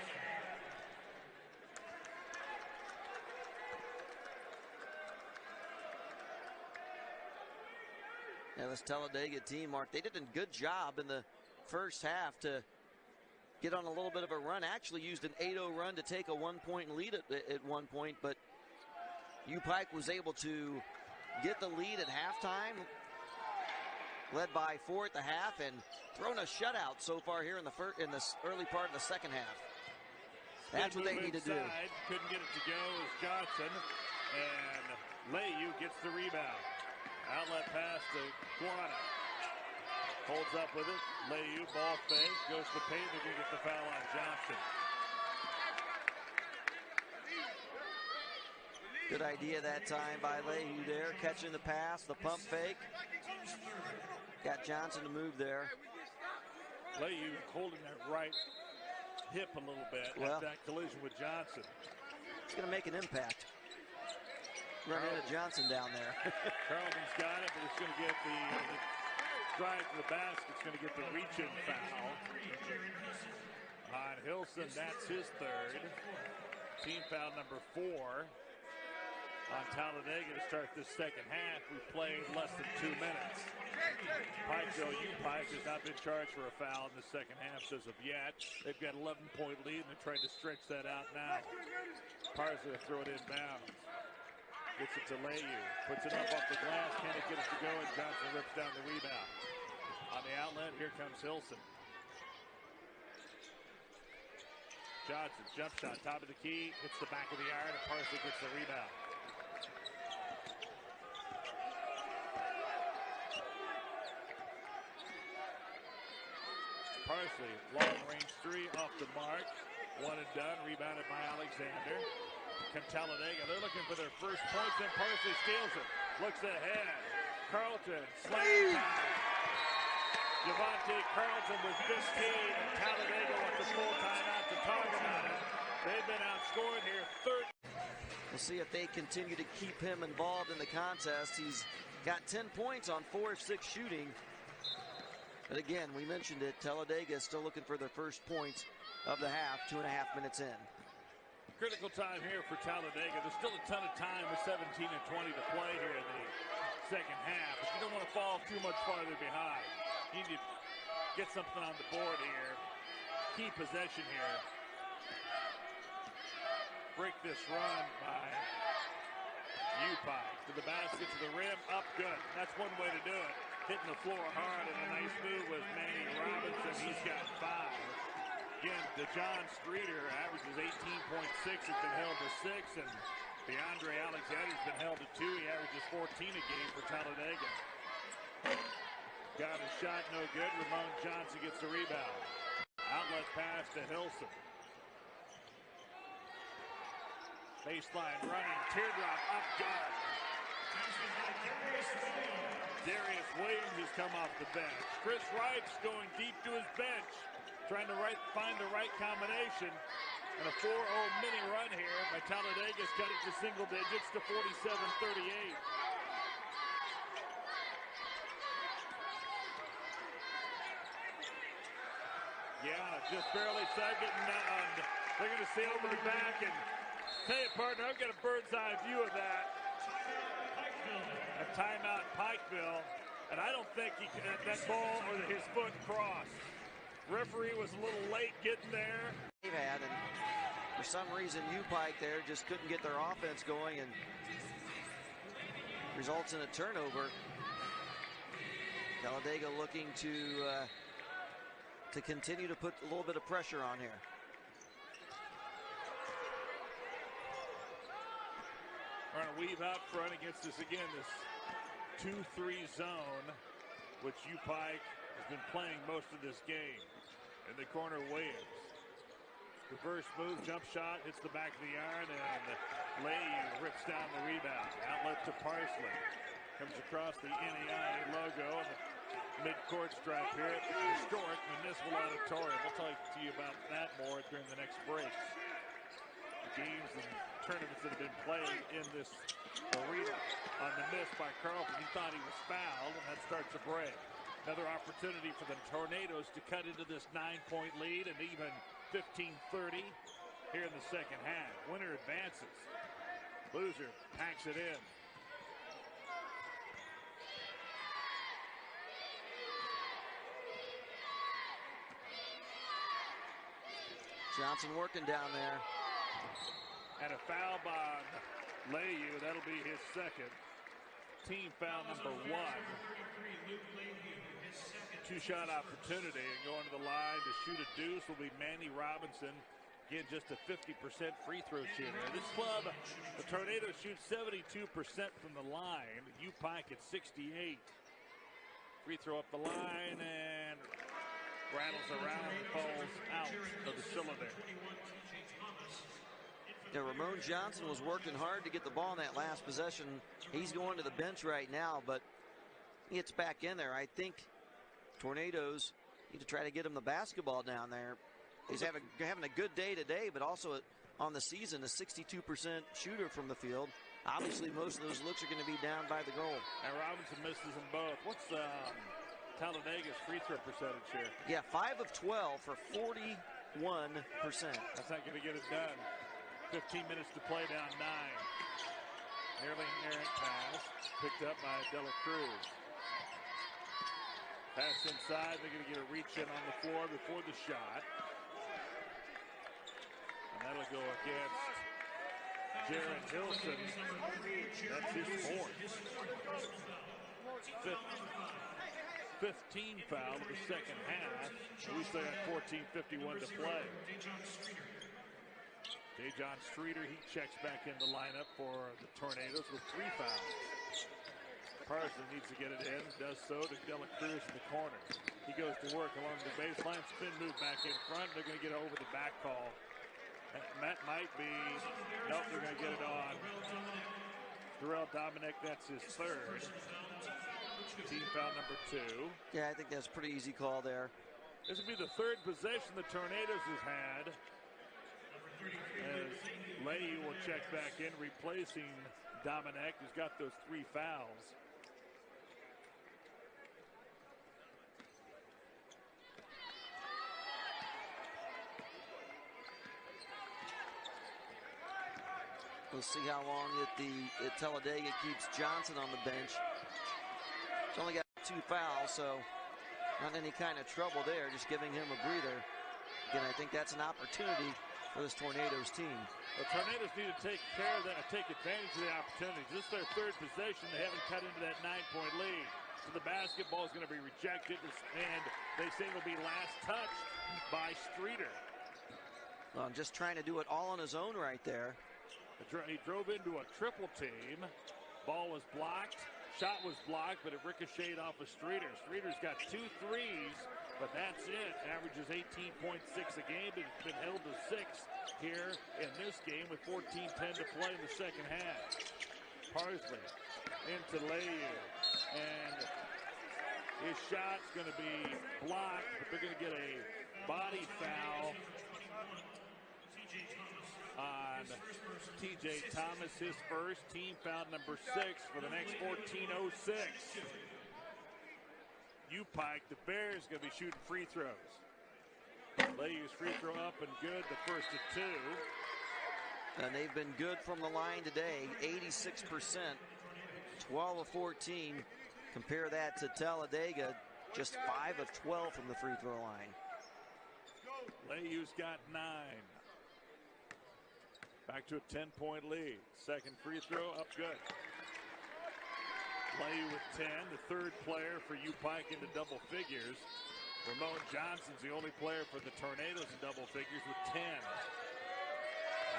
Yeah, this Talladega team, Mark, they did a good job in the first half to get on a little bit of a run. Actually used an 8-0 run to take a 1-point lead at one point, but U-Pike was able to get the lead at halftime, led by 4 at the half, and thrown a shutout so far here in the early part of the second half. That's what they need to do. Couldn't get it to go as Johnson, and NAIA gets the rebound. Outlet pass to Guana. Holds up with it. NAIA, ball fake, goes to the paint. They're going to get the foul on Johnson. Good idea that time by NAIA there, catching the pass, the pump fake. Got Johnson to move there. NAIA holding that right hip a little bit at that collision with Johnson. It's going to make an impact. Run into Johnson down there. Carlton's got it, but it's going to get the drive to the basket. It's going to get the reach-in foul on Hilson. That's his third. Team foul number 4 on Talladega to start this second half. We played less than 2 minutes. Pikeville, U-Pike has not been charged for a foul in the second half as of yet. They've got an 11-point lead, and they're trying to stretch that out now. Parsley will throw it inbounds. Gets it to NAIA. Puts it up off the glass. Can it get it to go? And Johnson rips down the rebound. On the outlet, here comes Hilson. Johnson, jump shot, top of the key. Hits the back of the iron, and Parsley gets the rebound. Parsley, long range 3 off the mark. 1 and done. Rebounded by Alexander. Talladega, they're looking for their first points, and Parsley steals it. Looks ahead. Carlton, slam time. Javante Carlton with 15, and Talladega with the full timeout to talk about it. They've been outscored here. We'll see if they continue to keep him involved in the contest. He's got 10 points on 4 of 6 shooting. But again, we mentioned it, Talladega is still looking for their first points of the half, 2.5 minutes in. Critical time here for Talladega. There's still a ton of time with 17 and 20 to play here in the second half. But you don't want to fall too much farther behind. You need to get something on the board here. Key possession here. Break this run by U-Pike. To the basket, to the rim, up good. That's one way to do it. Hitting the floor hard, and a nice move with Manny Robinson. He's got 5. Again, DeJohn Streeter averages 18.6, has been held to 6, and DeAndre Alexander's been held to 2. He averages 14 a game for Talladega. Got a shot, no good. Ramon Johnson gets the rebound. Outlet pass to Hilson. Baseline running, teardrop, up good. Darius Williams has come off the bench. Chris Wright's going deep to his bench, trying to find the right combination. And a 4-0 mini run here by Talladega's cut it to single digits to 47-38. Yeah, just barely second, and they're going to sail over the back. And tell you, partner, I've got a bird's eye view of that. A timeout Pikeville, and I don't think that ball or his foot crossed. Referee was a little late getting there. They've had, and for some reason U-Pike there just couldn't get their offense going, and results in a turnover. Talladega looking to continue to put a little bit of pressure on here. Trying to weave out front against this again, this 2-3 zone, which U-Pike has been playing most of this game. In the corner, Williams. Reverse move, jump shot, hits the back of the iron, and NAIA rips down the rebound. Outlet to Parsley. Comes across the NAIA logo and the mid-court stripe here. Historic Municipal Auditorium. We'll talk to you about that more during the next break. The games and tournaments that have been played in this arena. On the miss by Carlton, he thought he was fouled, and that starts a break. Another opportunity for the Tornadoes to cut into this 9-point lead and even 15-30 here in the second half. Winner advances. Loser packs it in. Johnson working down there. And a foul by NAIA. That'll be his second. Team foul number 1. Two-shot opportunity, and going to the line to shoot a deuce will be Manny Robinson. Again, just a 50% free throw shooter. This club, the Tornadoes, shoot 72% from the line. U-Pike at 68. Free throw up the line and rattles around and falls out of the cylinder. Yeah, Ramon Johnson was working hard to get the ball in that last possession. He's going to the bench right now, but he gets back in there. I think Tornadoes need to try to get him the basketball down there. He's having a good day today, but also on the season, a 62% shooter from the field. Obviously, most of those looks are going to be down by the goal. And Robinson misses them both. What's Talladega's free throw percentage here? Yeah, 5 of 12 for 41%. That's not going to get it done. 15 minutes to play, down 9. Nearly an errant pass, picked up by Dela Cruz. Pass inside, they're going to get a reach in on the floor before the shot. And that'll go against Jared Hilson. That's his fourth. 15 foul in the second half. We still got 14:51 to play. Dejon Streeter, he checks back in the lineup for the Tornadoes with 3 fouls. Parson needs to get it in, does so to Dela Cruz in the corner. He goes to work along the baseline, spin move back in front. They're going to get it over the back call. That might be, nope, they're going to get it on. Darrell Dominic, that's his third. Team foul number 2. Yeah, I think that's a pretty easy call there. This will be the third possession the Tornadoes has had. As NAIA will check back in, replacing Dominic, who's got those 3 fouls. We'll see how long Talladega keeps Johnson on the bench. He's only got 2 fouls, so not any kind of trouble there, just giving him a breather. Again, I think that's an opportunity for this Tornadoes team. The Tornadoes need to take care of that, take advantage of the opportunities. This is their third possession. They haven't cut into that 9-point lead. So the basketball is going to be rejected, and they say it'll be last touched by Streeter. Well, just trying to do it all on his own right there. He drove into a triple team. Ball was blocked. Shot was blocked, but it ricocheted off of Streeter. Streeter's got 2 threes, but that's it. Averages 18.6 a game, but it's been held to 6 here in this game with 14:10 to play in the second half. Parsley into NAIA, and his shot's going to be blocked, but they're going to get a body foul on T.J. Thomas, his first, team foul number 6 for the next 14:06. U-Pike, the Bears, going to be shooting free throws. NAIA's free throw up and good, the first of 2. And they've been good from the line today, 86%, 12 of 14. Compare that to Talladega, just 5 of 12 from the free throw line. NAIA's got 9. Back to a 10-point lead. Second free throw up good. NAIA with 10, the third player for U-Pike into double figures. Ramon Johnson's the only player for the Tornadoes in double figures with 10.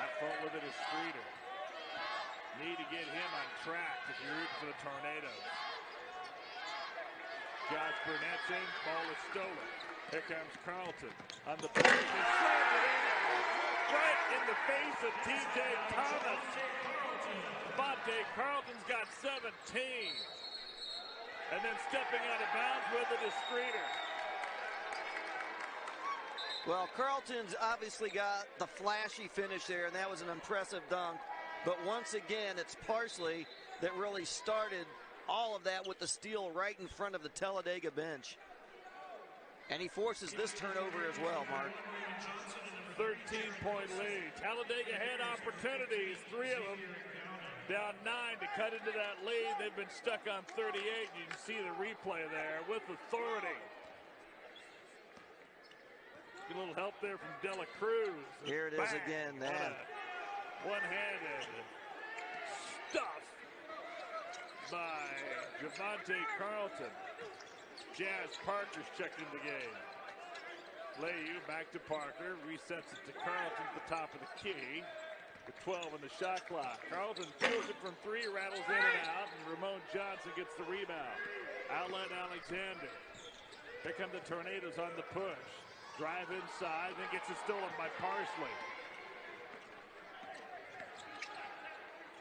Out front with it is Streeter. Need to get him on track if you're rooting for the Tornadoes. Josh Burnett's in, ball is stolen. Here comes Carlton on the block and slammed it in. Right in the face of T.J. Thomas. Devontae Carlton's got 17. And then stepping out of bounds with it is Streeter. Well, Carlton's obviously got the flashy finish there, and that was an impressive dunk. But once again, it's Parsley that really started all of that with the steal right in front of the Talladega bench. And he forces this turnover as well, Mark. 13-point lead. Talladega had opportunities, 3 of them. Down 9 to cut into that lead. They've been stuck on 38. You can see the replay there with authority. Going A little help there from Dela Cruz. Here it is again. One-handed stuff by Javante Carlton. Jazz Parker's checked in the game. Leahy back to Parker. Resets it to Carlton at the top of the key. With 12 on the shot clock. Carlton throws it from 3, rattles in and out, and Ramon Johnson gets the rebound. Outlet Alexander. Here come the Tornadoes on the push. Drive inside, then gets it stolen by Parsley.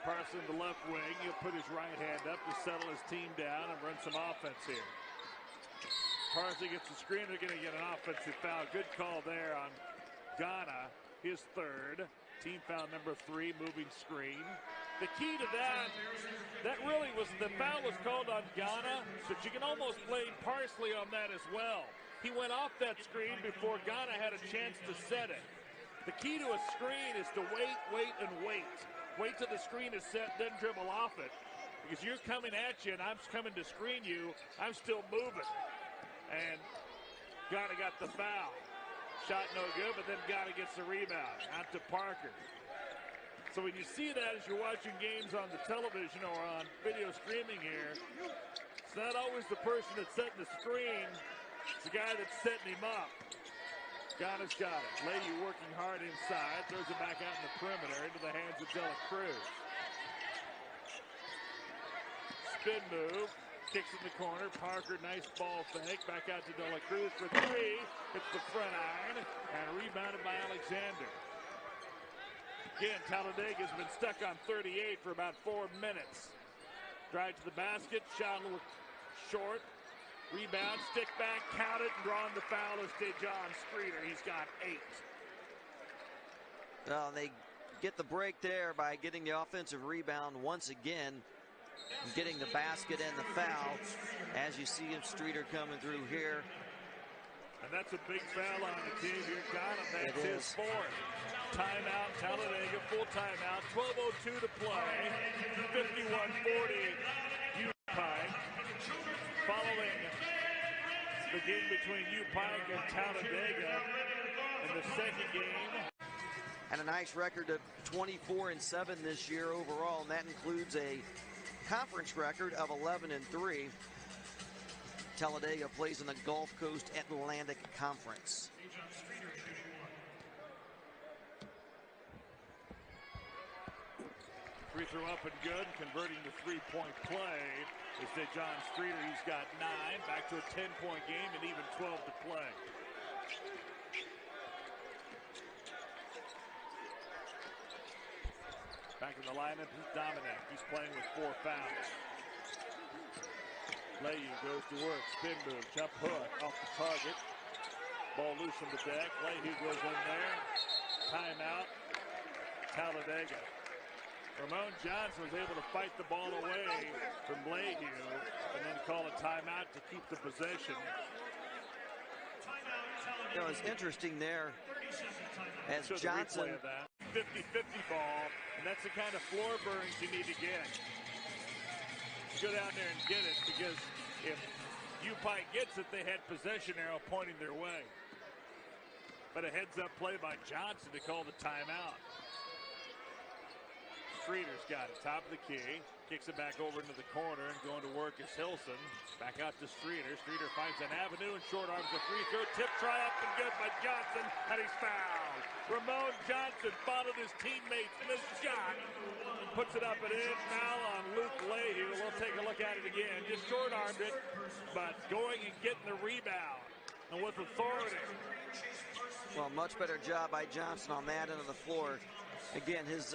Parsley in the left wing. He'll put his right hand up to settle his team down and run some offense here. Parsley gets the screen. They're going to get an offensive foul. Good call there on Ghana, his third. Team foul number 3, moving screen. The key to that really was the foul was called on Ghana, but you can almost blame Parsley on that as well. He went off that screen before Ghana had a chance to set it. The key to a screen is to wait, and wait. Wait till the screen is set, then dribble off it. Because you're coming at you, and I'm coming to screen you. I'm still moving. And Ghana got the foul. Shot no good, but then Ghana gets the rebound. Out to Parker. So when you see that as you're watching games on the television or on video streaming here, it's not always the person that's setting the screen. It's the guy that's setting him up. Ghana's got it. Leahy working hard inside. Throws it back out in the perimeter into the hands of Dela Cruz. Spin move. Kicks in the corner. Parker, nice ball fake. Back out to Dela Cruz for 3. Hits the front iron and rebounded by Alexander. Again, Talladega has been stuck on 38 for about 4 minutes. Drive to the basket. Shot a little short. Rebound, stick back, count it, and drawing the foul is Dejon Streeter. He's got 8. Well, they get the break there by getting the offensive rebound once again. Getting the basket and the foul, as you see Streeter coming through here. And that's a big foul on the team here. That's his 4th. Timeout, Talladega, full timeout. 12:02 to play. 51-40, U-Pike. Following the game between U-Pike and Talladega in the second game. And a nice record of 24-7 this year overall, and that includes a conference record of 11-3. Talladega plays in the Gulf Coast Atlantic Conference. Free throw up and good. Converting to three-point play is Dejon Streeter. He's got 9. Back to a 10-point game and even 12 to play. Back in the lineup is Dominic. He's playing with 4 fouls. Leahy goes to work. Spin move. Jump hook off the target. Ball loose from the deck. Leahy goes in there. Timeout. Talladega. Ramon Johnson was able to fight the ball away from Leahy and then call a timeout to keep the possession. You know, it's interesting there as Johnson. 50-50 ball, and that's the kind of floor burns you need to get. Go down there and get it, because if U-Pike gets it, they had possession arrow pointing their way. But a heads-up play by Johnson to call the timeout. Streeter's got it, top of the key. Kicks it back over into the corner, and going to work is Hilson. Back out to Streeter. Streeter finds an avenue and short arms a free throw. Tip try up and good by Johnson, and he's fouled. Ramon Johnson followed his teammates, missed shot. Puts it up and in. Foul on Luke Leahy. We'll take a look at it again. Just short-armed it, but going and getting the rebound, and with authority. Well, much better job by Johnson on that end of the floor. Again, his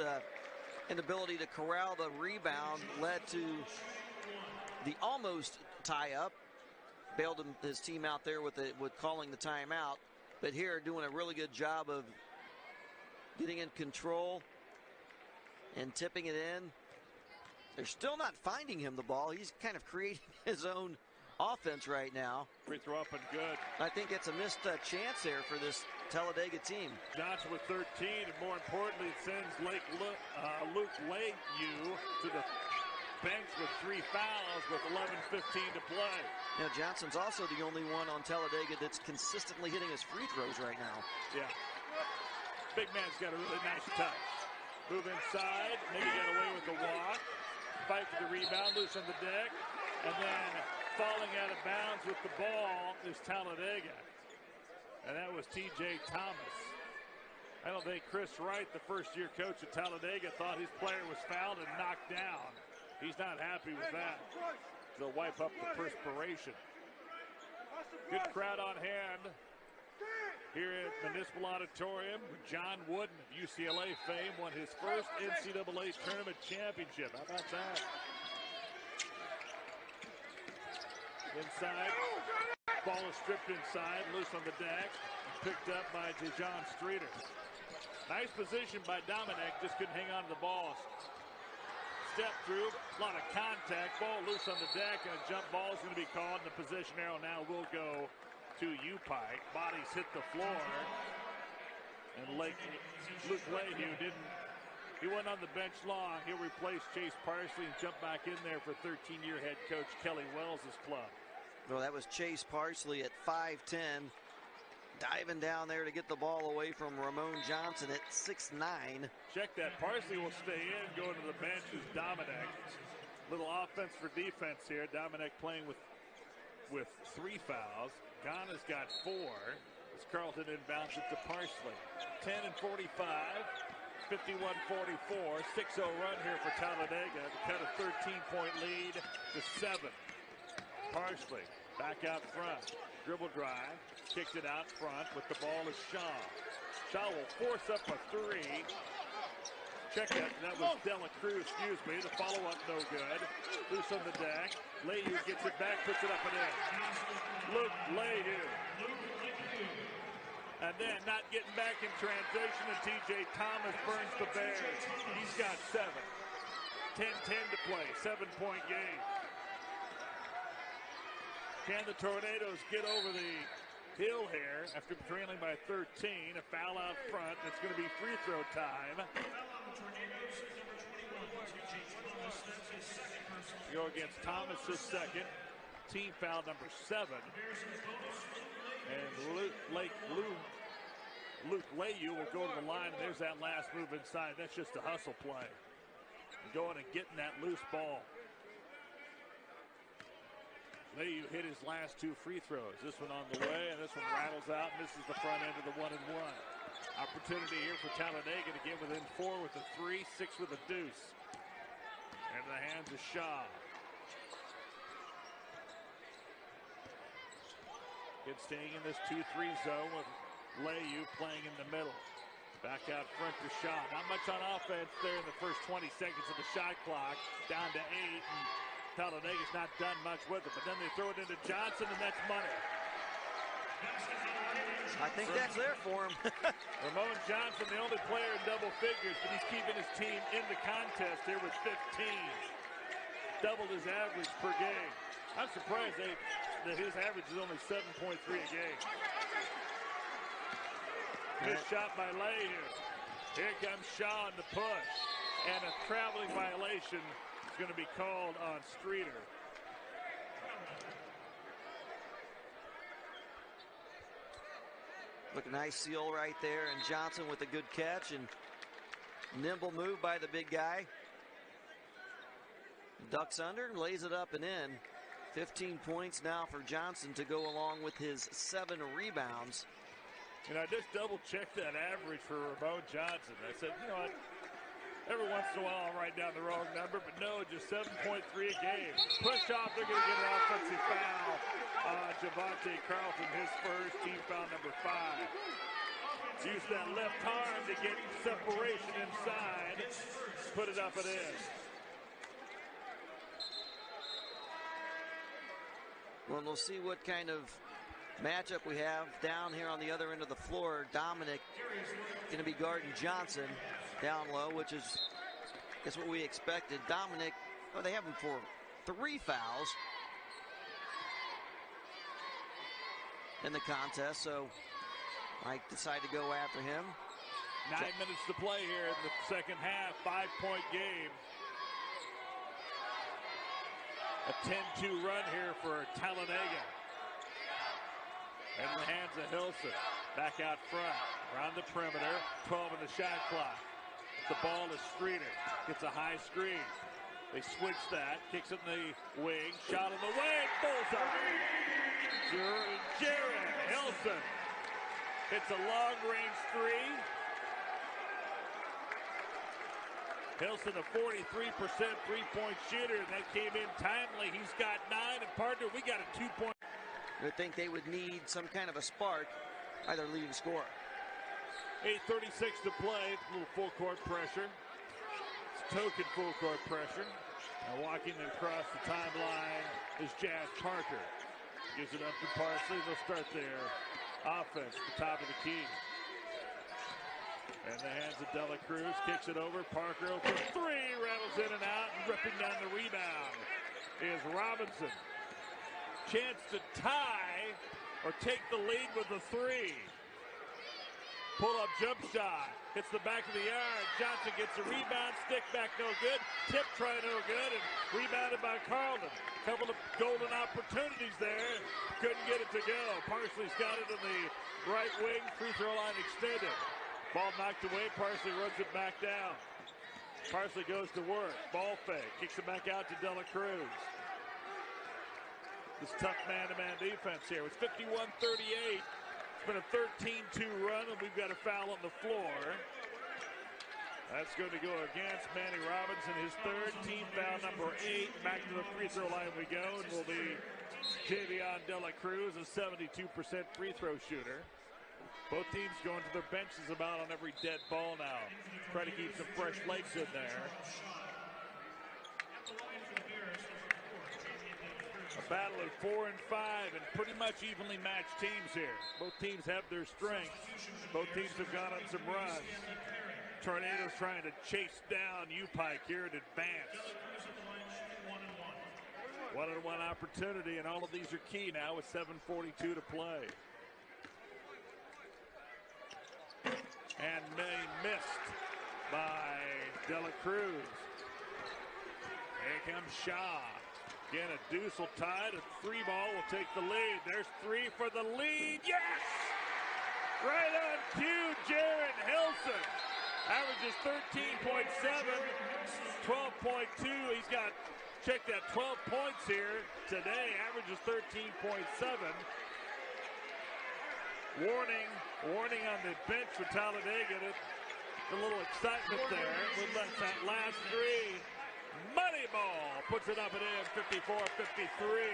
inability to corral the rebound led to the almost tie-up. Bailed his team out there with calling the timeout. But here, doing a really good job of getting in control and tipping it in. They're still not finding him the ball. He's kind of creating his own offense right now. Free throw up and good. I think it's a missed chance there for this Talladega team. Johnson with 13, and more importantly, it sends Luke Leahy to the bench with 3 fouls with 11:15 to play. You know, Johnson's also the only one on Talladega that's consistently hitting his free throws right now. Yeah. Big man's got a really nice touch. Move inside. Maybe got away with the walk. Fight for the rebound. Loose on the deck. And then falling out of bounds with the ball is Talladega. And that was T.J. Thomas. I don't think Chris Wright, the first-year coach at Talladega, thought his player was fouled and knocked down. He's not happy with that. They'll wipe up the perspiration. Good crowd on hand here at Municipal Auditorium. John Wooden of UCLA fame won his first NCAA tournament championship. How about that? Inside. Ball is stripped inside, loose on the deck. Picked up by Dejon Streeter. Nice position by Dominic, just couldn't hang on to the ball. Step through, a lot of contact, ball loose on the deck, and a jump ball is going to be called. And the possession arrow now will go to U-Pike. Bodies hit the floor. And Luke Layhew he wasn't on the bench long. He'll replace Chase Parsley and jump back in there for 13-year head coach Kelly Wells' club. Well, that was Chase Parsley at 5'10", diving down there to get the ball away from Ramon Johnson at 6'9". Check that. Parsley will stay in. Going to the bench is Dominic. Little offense for defense here. Dominic playing with 3 fouls. Ghana's got 4. As Carlton inbounds it to Parsley. 10:45. 51-44. 6-0 run here for Talladega to cut a 13-point lead to 7. Parsley back out front. Dribble drive. Kicks it out front with the ball is Shaw. Shaw will force up a 3. Check it. That was Dela Cruz, excuse me. The follow-up no good. Loose on the deck. Layhew gets it back, puts it up and in. Luke Layhew. And then not getting back in transition, and T.J. Thomas burns the Bears. He's got 7. 10-10 to play. 7-point game. Can the Tornadoes get over the hill here after trailing by 13? A foul out front. It's going to be free throw time. Go against Thomas, his second. Team foul number 7. And Luke Layhew will go to the line. And there's that last move inside. That's just a hustle play. Going and getting that loose ball. Layhew hit his last 2 free throws. This one on the way, and this one rattles out, misses the front end of the 1-and-1. Opportunity here for Talladega to get within 4 with a 3, 6 with a deuce. And the hands of Shaw. Good staying in this 2-3 zone with Layhew playing in the middle. Back out front to Shaw. Not much on offense there in the first 20 seconds of the shot clock. Down to 8. And Talladega's not done much with it, but then they throw it into Johnson, and that's money. I think that's there for him. Ramon Johnson, the only player in double figures, but he's keeping his team in the contest here with 15. Doubled his average per game. I'm surprised that his average is only 7.3 a game. Good shot by Layhew. Here comes Shaw on the push. And a traveling violation is going to be called on Streeter. Look, a nice seal right there, and Johnson with a good catch and nimble move by the big guy. Ducks under, lays it up and in. 15 points now for Johnson to go along with his 7 rebounds. And I just double-checked that average for Ramon Johnson. I said, you know what, every once in a while I'll write down the wrong number, but no, just 7.3 a game. Push off, they're going to get an offensive foul on Javante Carlton, his first, team foul number 5. Use that left arm to get separation inside. Put it up and in. Well, we'll see what kind of matchup we have down here on the other end of the floor. Dominic going to be guarding Johnson down low, which is what we expected. Dominic, well, they have him for 3 fouls in the contest, so Mike decided to go after him. 9 minutes to play here in the second half. 5-point game. A 10-2 run here for Talladega. In the hands of Hilson. Back out front. Around the perimeter. 12 in the shot clock. The ball is Streeter. Gets a high screen. They switch that. Kicks it in the wing. Shot in the wing. Bullseye. Jared Hilson. It's a long-range three. Hilson, a 43% three-point shooter. That came in timely. He's got 9, and partner, we got a 2-point. I would think they would need some kind of a spark by their leading scorer. 8:36 to play. A little full-court pressure. It's token full-court pressure. And walking across the timeline is Jazz Parker. Gives it up to Parsley. They'll start their offense at the top of the key. In the hands of Dela Cruz, kicks it over. Parker open three, rattles in and out, and ripping down the rebound is Robinson. Chance to tie or take the lead with the three. Pull-up jump shot, hits the back of the yard. Johnson gets a rebound, stick back no good, tip try no good, and rebounded by Carlton. Couple of golden opportunities there, couldn't get it to go. Parsley's got it in the right wing, free throw line extended. Ball knocked away, Parsley runs it back down. Parsley goes to work, ball fake, kicks it back out to Dela Cruz. This tough man-to-man defense here. It's 51-38. It's been a 13-2 run, and we've got a foul on the floor. That's going to go against Manny Robinson, his third, team foul number 8. Back to the free throw line we go, and will be Javion Dela Cruz, a 72% free throw shooter. Both teams going to their benches about on every dead ball now. Try to keep some fresh legs in there. A battle of 4 and 5 and pretty much evenly matched teams here. Both teams have their strengths. Both teams have gone on some runs. Tornadoes trying to chase down U-Pike here and advance. One-on-one opportunity, and all of these are key now with 7:42 to play. And May missed by Dela Cruz. Here comes Shaw. Again, a deuce will tie. A three ball will take the lead. There's three for the lead. Yes! Right on cue, Jared Hilson. Averages 13.7, 12.2. He's got, check that, 12 points here today. Averages 13.7. Warning on the bench for Talladega. A little excitement there. With that last three. Moneyball puts it up and in, 54-53.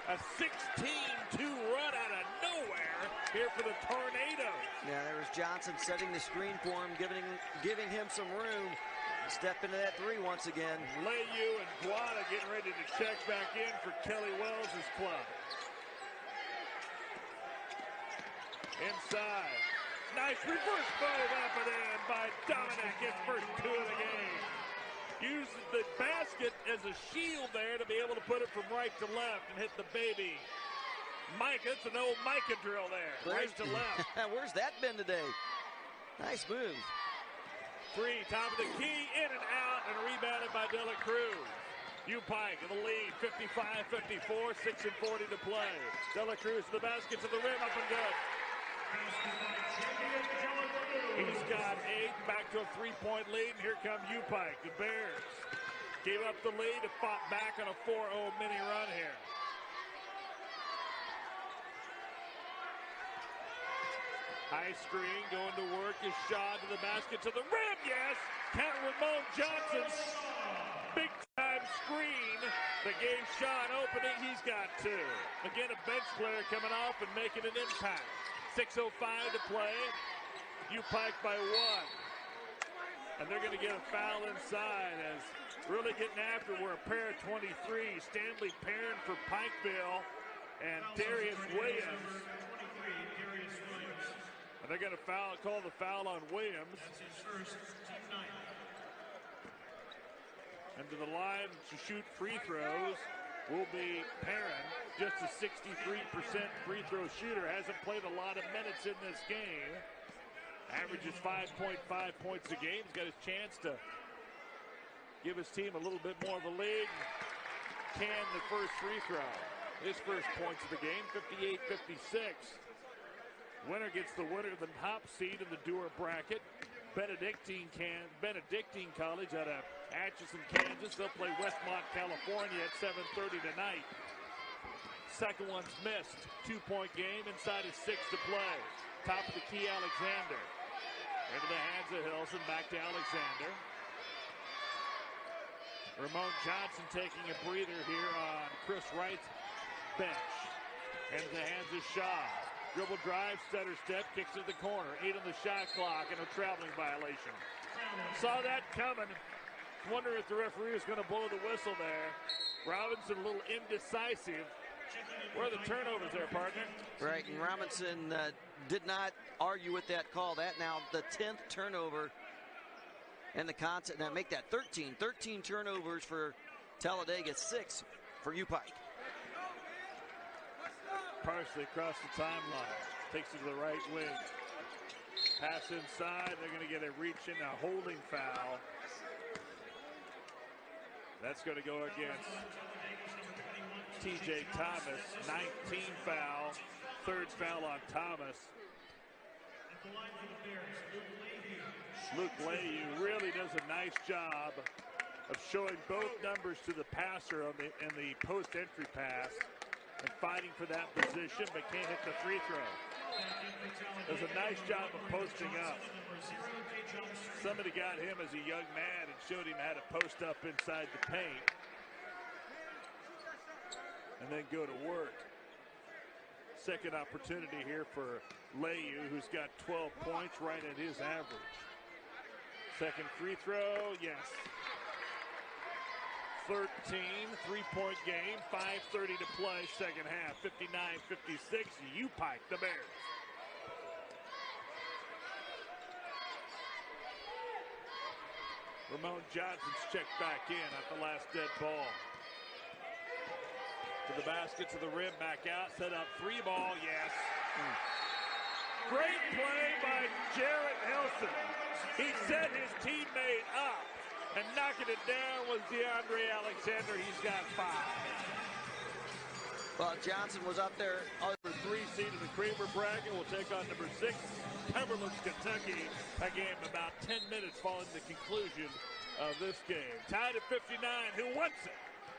A 16-2 run out of nowhere here for the Tornadoes. Yeah, there was Johnson setting the screen for him, giving him some room. Step into that three once again. Leyu and Guada getting ready to check back in for Kelly Wells' club. Inside. Nice reverse move up and in by Dominic. His first two of the game. Uses the basket as a shield there to be able to put it from right to left and hit the baby. Micah, it's an old Micah drill there. Right to left. Where's that been today? Nice move. Three, top of the key, in and out, and rebounded by Dela Cruz. U-Pike in the lead, 55-54, 6:40 to play. Dela Cruz to the basket, to the rim, up and good. He's got 8, back to a 3-point lead, and here come U-Pike. The Bears gave up the lead and fought back on a 4-0 mini run here. High screen, going to work, is shot to the basket, to the rim, yes! Count Ramon Johnson, big-time screen. The game shot opening, he's got 2. Again, a bench player coming off and making an impact. 6:05 to play. U-Pike by 1. And they're going to get a foul inside as really getting after. We're a pair of 23. Stanley Perrin for Pikeville and Darius Williams. And they're going to call the foul on Williams. That's his first, team 9. And to the line to shoot free throws will be Perrin, just a 63% free throw shooter. Hasn't played a lot of minutes in this game. Averages 5.5 points a game. He's got his chance to give his team a little bit more of a lead. can the first free throw. His first points of the game, 58-56. Winner gets the winner of the top seed in the Dewar bracket. Benedictine College out of Atchison, Kansas. They'll play Westmont, California at 7:30 tonight. Second one's missed. 2-point game, inside of 6 to play. Top of the key, Alexander. Into the hands of Hilson, back to Alexander. Ramon Johnson taking a breather here on Chris Wright's bench. Into the hands of Shaw. Dribble drive, stutter step, kicks to the corner. 8 on the shot clock and a traveling violation. Saw that coming. Wonder if the referee is going to blow the whistle there. Robinson a little indecisive. Where are the turnovers there, partner? Right, and Robinson did not argue with that call. That now the 10th turnover and the concept. Now make that 13. 13 turnovers for Talladega, 6 for U-Pike. Parsley across the timeline. Takes it to the right wing. Pass inside. They're going to get a reach in, a holding foul. That's going to go against TJ Thomas. 19 foul. Third foul on Thomas. Luke Leahy really does a nice job of showing both numbers to the passer in the post-entry pass and fighting for that position, but can't hit the free throw. Does a nice job of posting up. Somebody got him as a young man and showed him how to post up inside the paint and then go to work. Second opportunity here for Leahy, who's got 12 points, right at his average. Second free throw, yes. 13, three-point game, 5:30 to play, second half, 59-56, U-Pike, the Bears. Ramon Johnson's checked back in at the last dead ball. To the basket, to the rim, back out, set up, three ball, yes. Great play by Jarrett Hilson. He set his teammate up. And knocking it down was DeAndre Alexander. He's got 5. Well, Johnson was up there. Number 3 seed in the Kramer bracket will take on number 6, Cumberland, Kentucky. That game about 10 minutes following the conclusion of this game. Tied at 59. Who wants it?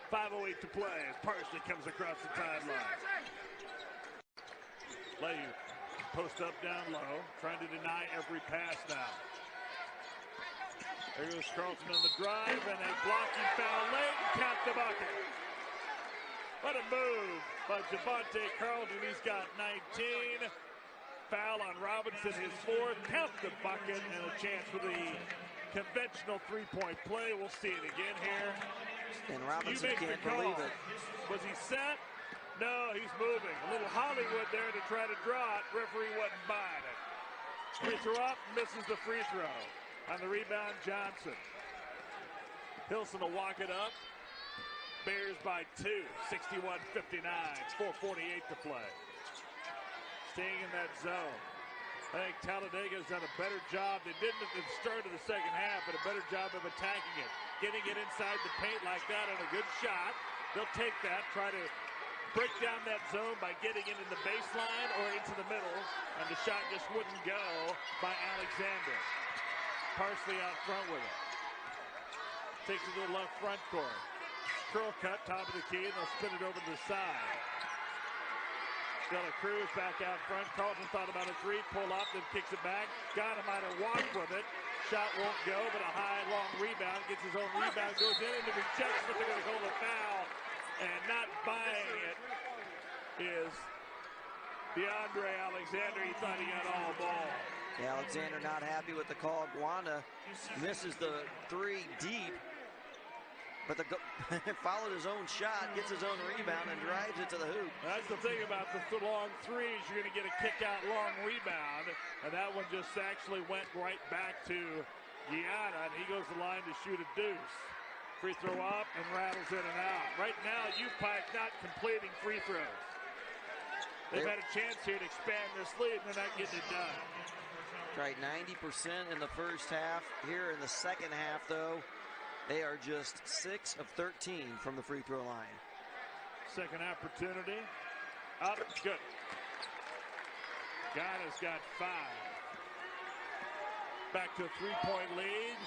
5:08 to play as Parsley comes across the timeline. Leahy post up down low, trying to deny every pass now. There goes Carlton on the drive, and a blocking foul late, and count the bucket. What a move by Javante Carlton. He's got 19. Foul on Robinson, his 4th. Count the bucket, and a chance for the conventional three-point play. We'll see it again here. And Robinson can't believe it. Was he set? No, he's moving. A little Hollywood there to try to draw it. Referee wasn't buying it. Free throw up, misses the free throw. On the rebound, Johnson. Hilson will walk it up. Bears by 2, 61-59, 4:48 to play. Staying in that zone. I think Talladega's done a better job. They didn't at the start of the second half, but a better job of attacking it. Getting it inside the paint like that on a good shot. They'll take that, try to break down that zone by getting it in the baseline or into the middle, and the shot just wouldn't go by Alexander. Parsley out front with it. Takes it to the left front court. Curl cut, top of the key, and they'll spin it over to the side. Dela Cruz back out front. Carlton thought about a 3, pull up, then kicks it back. Got him out of walk with it. Shot won't go, but a high, long rebound. Gets his own rebound, goes in, and the rejects, but they're going to call the foul. And not buying it is DeAndre Alexander. He thought he got all ball. Alexander not happy with the call. Guana misses the 3 deep, but followed his own shot, gets his own rebound, and drives it to the hoop. That's the thing about the long threes. You're going to get a kick-out long rebound, and that one just actually went right back to Gianna, and he goes to the line to shoot a deuce. Free throw up and rattles in and out. Right now, U-Pike not completing free throws. They've had a chance here to expand this lead, and they're not getting it done. Right, 90% in the first half. Here in the second half, though, they are just 6 of 13 from the free throw line. Second opportunity. Up, good. Gana's got 5. Back to a 3-point lead.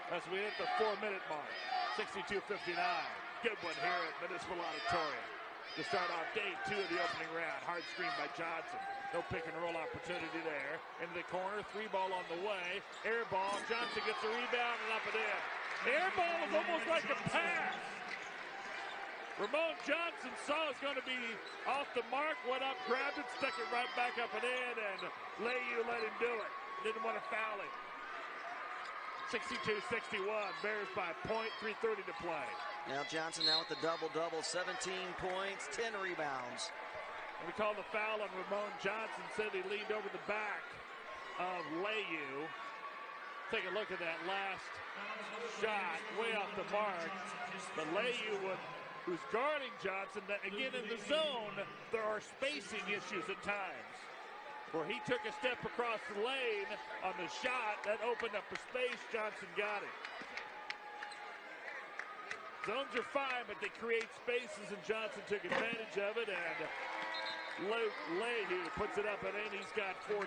As we hit the 4-minute mark. 62-59. Good one here at Municipal Auditorium. To start off day 2 of the opening round. Hard screen by Johnson. No pick and roll opportunity there. Into the corner, 3-ball on the way. Air ball, Johnson gets a rebound and up and in. Air ball was almost like a pass. Ramon Johnson saw it was going to be off the mark, went up, grabbed it, stuck it right back up and in, and LAU let him do it. Didn't want to foul him. 62-61, Bears by point, 3:30 to play. Now Johnson now with the double-double, 17 points, 10 rebounds. And we called the foul on Ramon Johnson, said he leaned over the back of LAU. Take a look at that last shot, way off the mark. But LAU, who's guarding Johnson, again in the zone, there are spacing issues at times. Where he took a step across the lane on the shot, that opened up a space, Johnson got it. Zones are fine, but they create spaces, and Johnson took advantage of it, and LAU puts it up and in. He's got 14.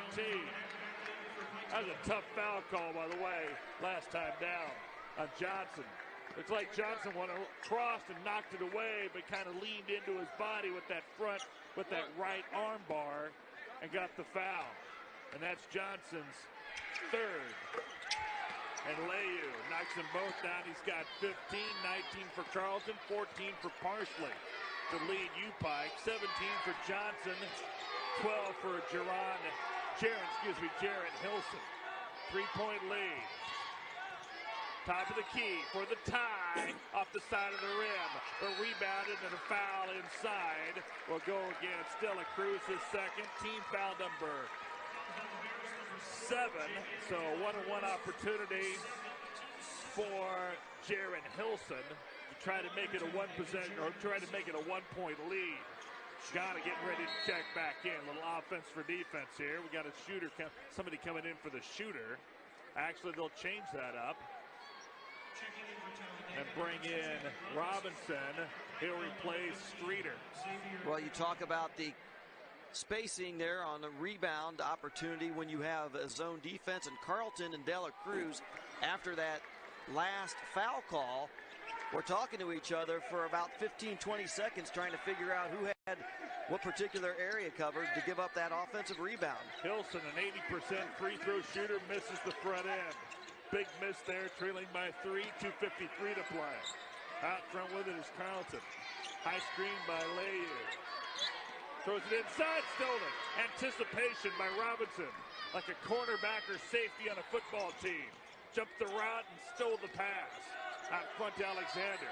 That was a tough foul call, by the way, last time down on Johnson. Looks like Johnson went across and knocked it away, but kind of leaned into his body with that right arm bar and got the foul. And that's Johnson's 3rd. And LAU knocks them both down. He's got 15, 19 for Carleton, 14 for Parsley to lead UPike, 17 for Johnson, 12 for Jaron Hilson. 3-point lead. Top of the key for the tie off the side of the rim. But rebounded and a foul inside will go against Dela Cruz, his second. Team foul number 7. So 1-on-1 opportunity for Jaron Hilson to try to make it a 1-point lead. Got to get ready to check back in. A little offense for defense here. We got a shooter, somebody coming in for the shooter. Actually, they'll change that up and bring in Robinson. He'll replace Streeter. Well, you talk about the spacing there on the rebound opportunity when you have a zone defense, and Carleton and Dela Cruz, after that last foul call, we're talking to each other for about 15-20 seconds trying to figure out who had what particular area covered to give up that offensive rebound. Hilson, an 80% free throw shooter, misses the front end. Big miss there, trailing by 3, 2:53 to play. Out front with it is Carleton. High screen by LAU. Throws it inside, stolen. Anticipation by Robinson, like a cornerback or safety on a football team. Jumped the route and stole the pass. Out front to Alexander.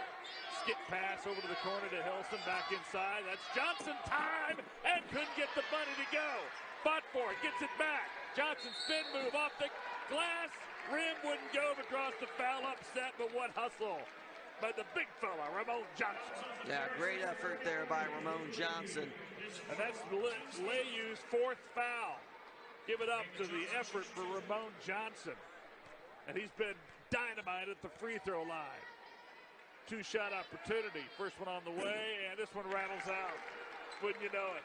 Skip pass over to the corner to Hilson, back inside. That's Johnson time, and couldn't get the bunny to go. Fought for it, gets it back. Johnson spin move off the glass. Rim wouldn't go across the foul, upset, but what hustle by the big fella, Ramon Johnson. Yeah, great effort there by Ramon Johnson. And that's LAU's 4th foul. Give it up to the effort for Ramon Johnson. And he's been dynamite at the free throw line. 2-shot opportunity. First one on the way, and this one rattles out. Wouldn't you know it?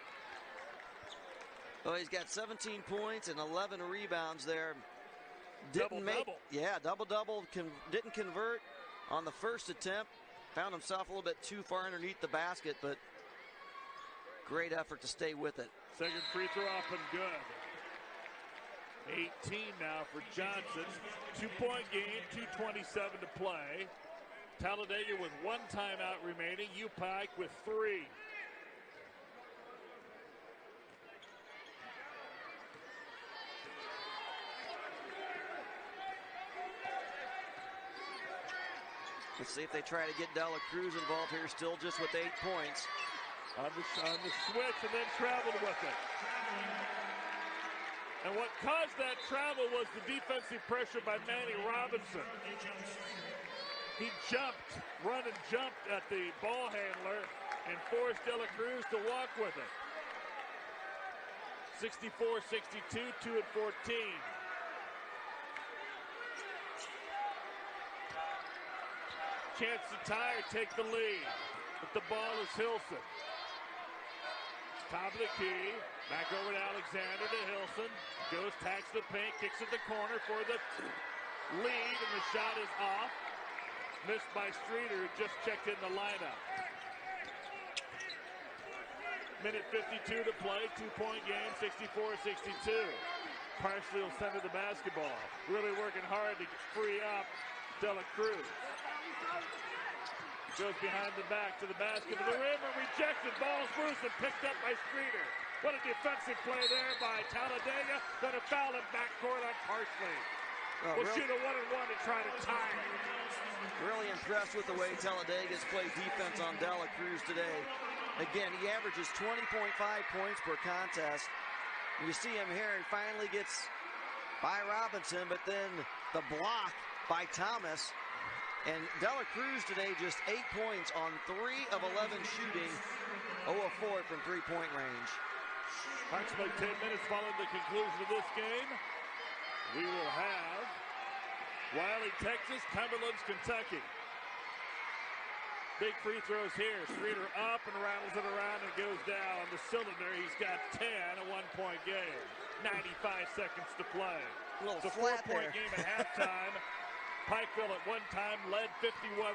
Well, he's got 17 points and 11 rebounds there. Double-double. Yeah, double-double. Didn't convert on the first attempt. Found himself a little bit too far underneath the basket, but great effort to stay with it. Second free throw up and good. 18 now for Johnson. 2-point game, 2:27 to play. Talladega with 1 timeout remaining. UPike with 3. Let's see if they try to get Dela Cruz involved here, still just with 8 points. On the switch and then traveled with it. And what caused that travel was the defensive pressure by Manny Robinson. He run and jumped at the ball handler and forced Dela Cruz to walk with it. 64-62, 2 and 14. Chance to tie or take the lead. But the ball is Hilson. Top of the key. Back over to Alexander to Hilson. Goes, tacks the paint, kicks at the corner for the lead, and the shot is off. Missed by Streeter, who just checked in the lineup. Minute 52 to play, 2-point game, 64-62. Parsley will send to the basketball. Really working hard to free up Dela Cruz. Goes behind the back to the basket, to the rim, and rejected. Ball's loose and picked up by Streeter. What a defensive play there by Talladega. Going to foul him backcourt on Parsley. We'll shoot a 1-and-1 to try to tie it. Really impressed with the way Talladega's played defense on Dela Cruz today. Again, he averages 20.5 points per contest. You see him here, he finally gets by Robinson, but then the block by Thomas. And Dela Cruz today just 8 points on 3 of 11 shooting, 0 of 4 from three-point range. Approximately 10 minutes following the conclusion of this game. We will have Wiley, Texas, Cumberland's, Kentucky. Big free throws here. Streeter up and rattles it around and goes down on the cylinder. He's got 10, a 1-point game. 95 seconds to play. It's a 4-point game at halftime. Pikeville at one time led 51-38.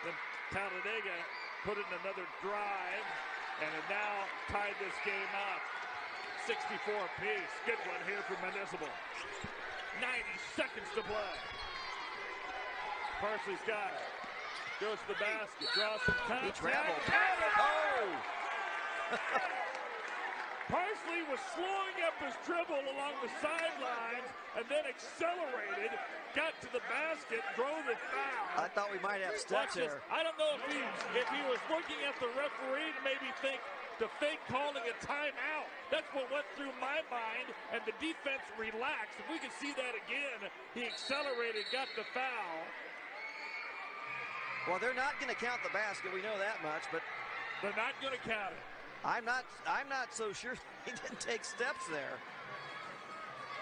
Then Talladega put in another drive and have now tied this game up. 64 apiece. Good one here for Municipal. 90 seconds to play. Parsley's got it. Goes to the basket. Draws some contact. He traveled. Oh! Parsley was slowing up his dribble along the sidelines and then accelerated, got to the basket, drove it foul. I thought we might have steps here. I don't know if he was looking at the referee to maybe think to fake calling a timeout. That's what went through my mind, and the defense relaxed. If we can see that again, he accelerated, got the foul. Well, they're not going to count the basket. We know that much, but they're not going to count it. I'm not so sure he didn't take steps there.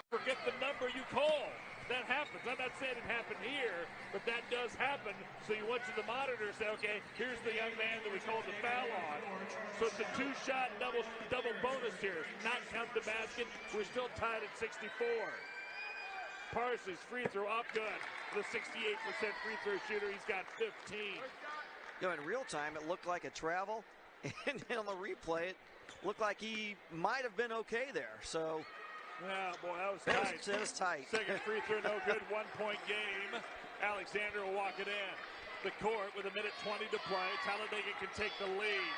Forget the number you call. That happens. I'm not saying it happened here, but that does happen. So you went to the monitor and say, okay, here's the young man that we called the foul on. So it's a 2-shot double bonus here. Not count the basket. We're still tied at 64. Parsley's free throw up good. The 68% free throw shooter. He's got 15. You know, in real time, it looked like a travel. And on the replay, it looked like he might have been okay there. So, yeah, boy, that was tight. That was tight. Second free throw, no good. 1-point game. Alexander will walk it in. The court with a minute 20 to play. Talladega can take the lead.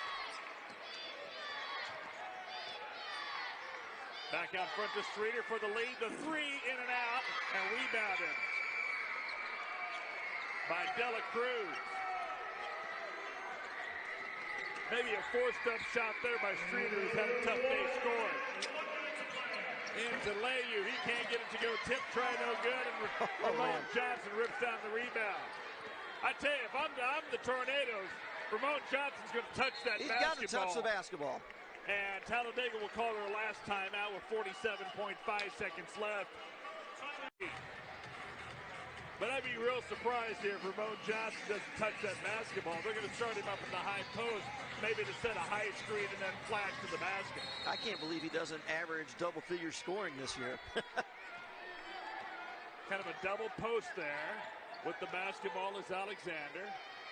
Back out front to Streeter for the lead. The three in and out, and rebounded by Dela Cruz. Maybe a forced-up shot there by Streeter, who's had a tough day scoring. Into Layu, he can't get it to go. Tip try no good, and Ramon Johnson rips down the rebound. I tell you, if I'm the Tornadoes, Ramon Johnson's going to touch that basketball. He's got to touch the basketball. And Talladega will call their last time out with 47.5 seconds left. But I'd be real surprised here if Ramon Johnson doesn't touch that basketball. They're going to start him up in the high post, maybe to set a high screen and then flash to the basket. I can't believe he doesn't average double-figure scoring this year. Kind of a double post there. With the basketball is Alexander.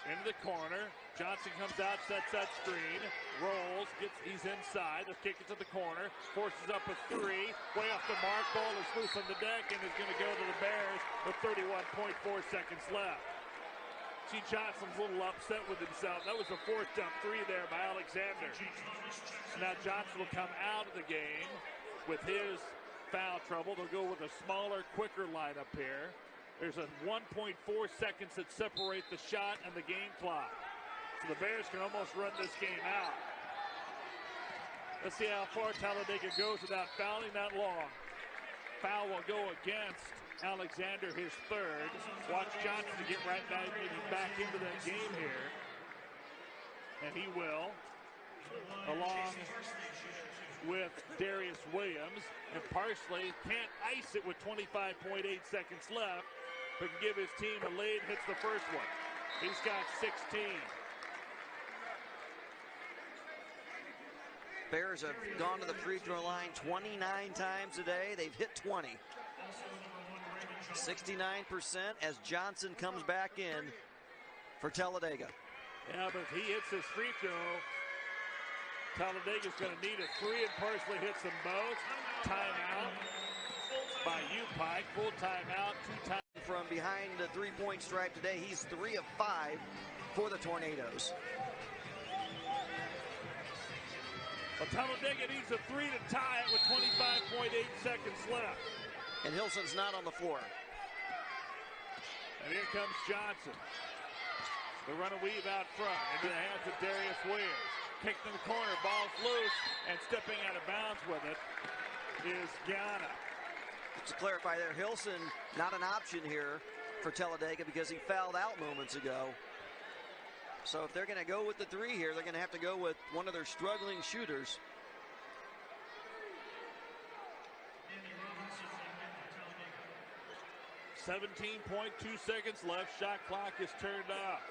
Into the corner. Johnson comes out, sets that screen, rolls, he's inside. They'll kick it to the corner, forces up a three, way off the mark. Ball is loose on the deck and is going to go to the Bears with 31.4 seconds left. See, Johnson's a little upset with himself. That was a forced up three there by Alexander. Now Johnson will come out of the game with his foul trouble. They'll go with a smaller, quicker lineup here. There's a 1.4 seconds that separate the shot and the game clock. So the Bears can almost run this game out. Let's see how far Talladega goes without fouling that long. Foul will go against Alexander, his third. Watch Johnson to get right back into that game here. And he will, along with Darius Williams. And Parsley can't ice it with 25.8 seconds left, but can give his team a lead. Hits the first one. He's got 16. Bears have gone to the free throw line 29 times today. They've hit 20. 69% as Johnson comes back in for Talladega. Yeah, but if he hits his free throw, Talladega's going to need a three, and Parsley hits them both. Timeout by Pike. Full timeout, 2 times. From behind the three-point stripe today, he's 3 of 5 for the Tornadoes. Well, Talladega needs a three to tie it with 25.8 seconds left. And Hilson's not on the floor. And here comes Johnson. The run and weave out front into the hands of Darius Williams. Kicked in the corner, ball's loose, and stepping out of bounds with it is Guyana. To clarify there, Hilson not an option here for Talladega because he fouled out moments ago. So if they're going to go with the three here, they're going to have to go with one of their struggling shooters. .2 seconds left. Shot clock is turned off.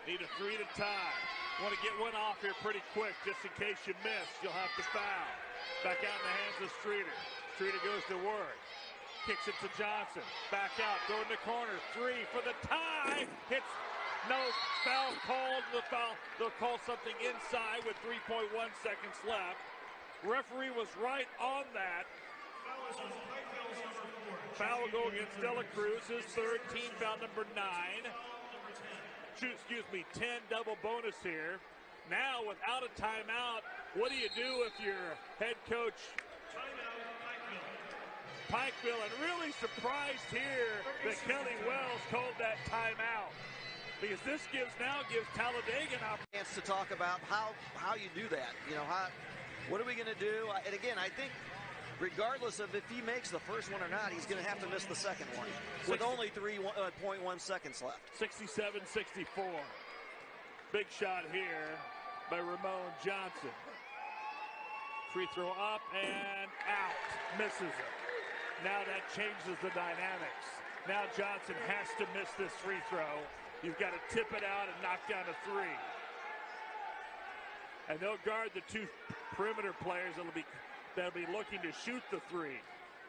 Need a three to tie. Want to get one off here pretty quick just in case you miss. You'll have to foul. Back out in the hands of Streeter. Streeter goes to work. Kicks it to Johnson. Back out. Go in the corner. Three for the tie. Hits. No foul called. They'll call something inside with 3.1 seconds left. Referee was right on that. Foul will go against Dela Cruz. His third, team foul number 9. 10 double bonus here. Now without a timeout, what do you do if you're head coach Pikeville? And really surprised here that Kelly Wells called that timeout, because this gives Talladega an opportunity. Chance to talk about how you do that. You know, what are we going to do? And again, I think regardless of if he makes the first one or not, he's going to have to miss the second one with only 3.1 seconds left. 67-64. Big shot here by Ramon Johnson. Free throw up and out. Misses it. Now that changes the dynamics. Now Johnson has to miss this free throw. You've got to tip it out and knock down a three. And they'll guard the 2 perimeter players that'll be looking to shoot the three.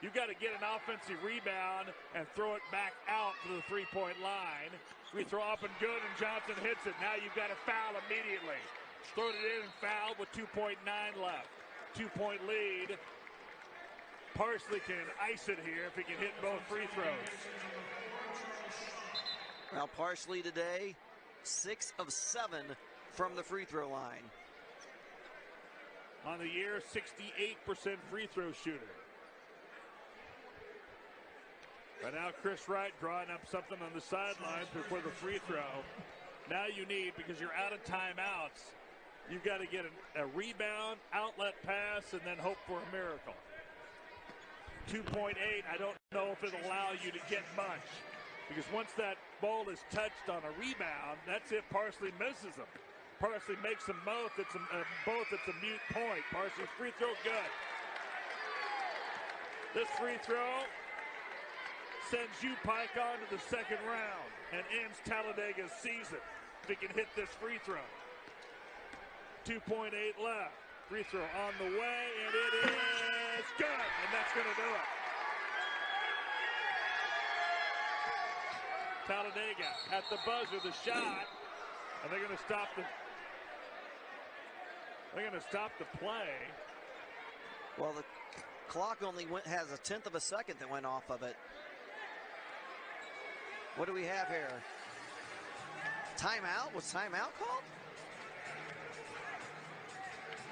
You've got to get an offensive rebound and throw it back out to the three-point line. Free throw up and good, and Johnson hits it. Now you've got to foul immediately. Throwed it in and fouled with 2.9 left. 2-point lead. Parsley can ice it here if he can hit both free throws. Well, Parsley today, 6 of 7 from the free throw line. On the year, 68% free throw shooter. But now Chris Wright drawing up something on the sidelines before the free throw. Now you need, because you're out of timeouts, you've got to get a rebound, outlet pass, and then hope for a miracle. 2.8, I don't know if it'll allow you to get much, because once that ball is touched on a rebound, that's it. Parsley misses them. Parsley makes them both. It's a mute point. Parsley's free throw good. This free throw sends Pike on to the second round and ends Talladega's season if he can hit this free throw. 2.8 left. Free throw on the way, and it is good, and that's going to do it. Talladega at the buzzer, the shot, and they're going to stop the play. Well, the clock only has a 1/10 of a second that went off of it. What do we have here? Timeout? Was timeout called?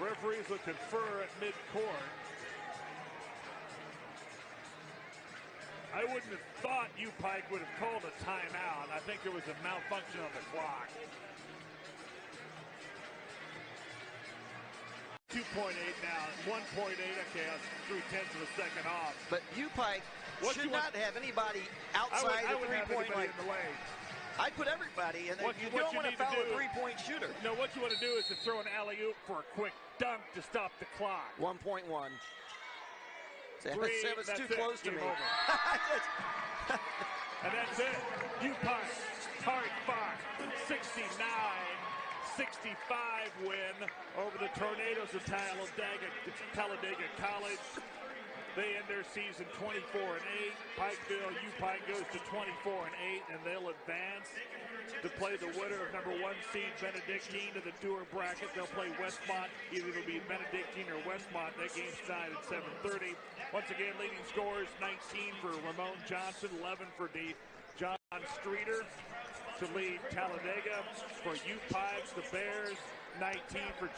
Referees will confer at midcourt. I wouldn't have thought Pike would have called a timeout. I think there was a malfunction on the clock. 2.8 now, 1.8, okay, 0.3 of a second off. But Pike should not have anybody outside the three-point line. I put everybody in there. You don't want to foul a three-point shooter. No, what you want to do is to throw an alley-oop for a quick dunk to stop the clock. 1.1. Three, It's too close to me. And that's it. Pike, hard fought, 69-64. 65 win over the Tornadoes of Talladega College. They end their season 24-8. Pikeville, U-Pike goes to 24-8, and they'll advance to play the winner of number 1 seed Benedictine to the Dewar bracket. They'll play Westmont. Either it'll be Benedictine or Westmont. That game's tonight at 7:30. Once again, leading scorers 19 for Ramon Johnson, 11 for John Streeter to lead Talladega. For U-Pike, the Bears, 19 for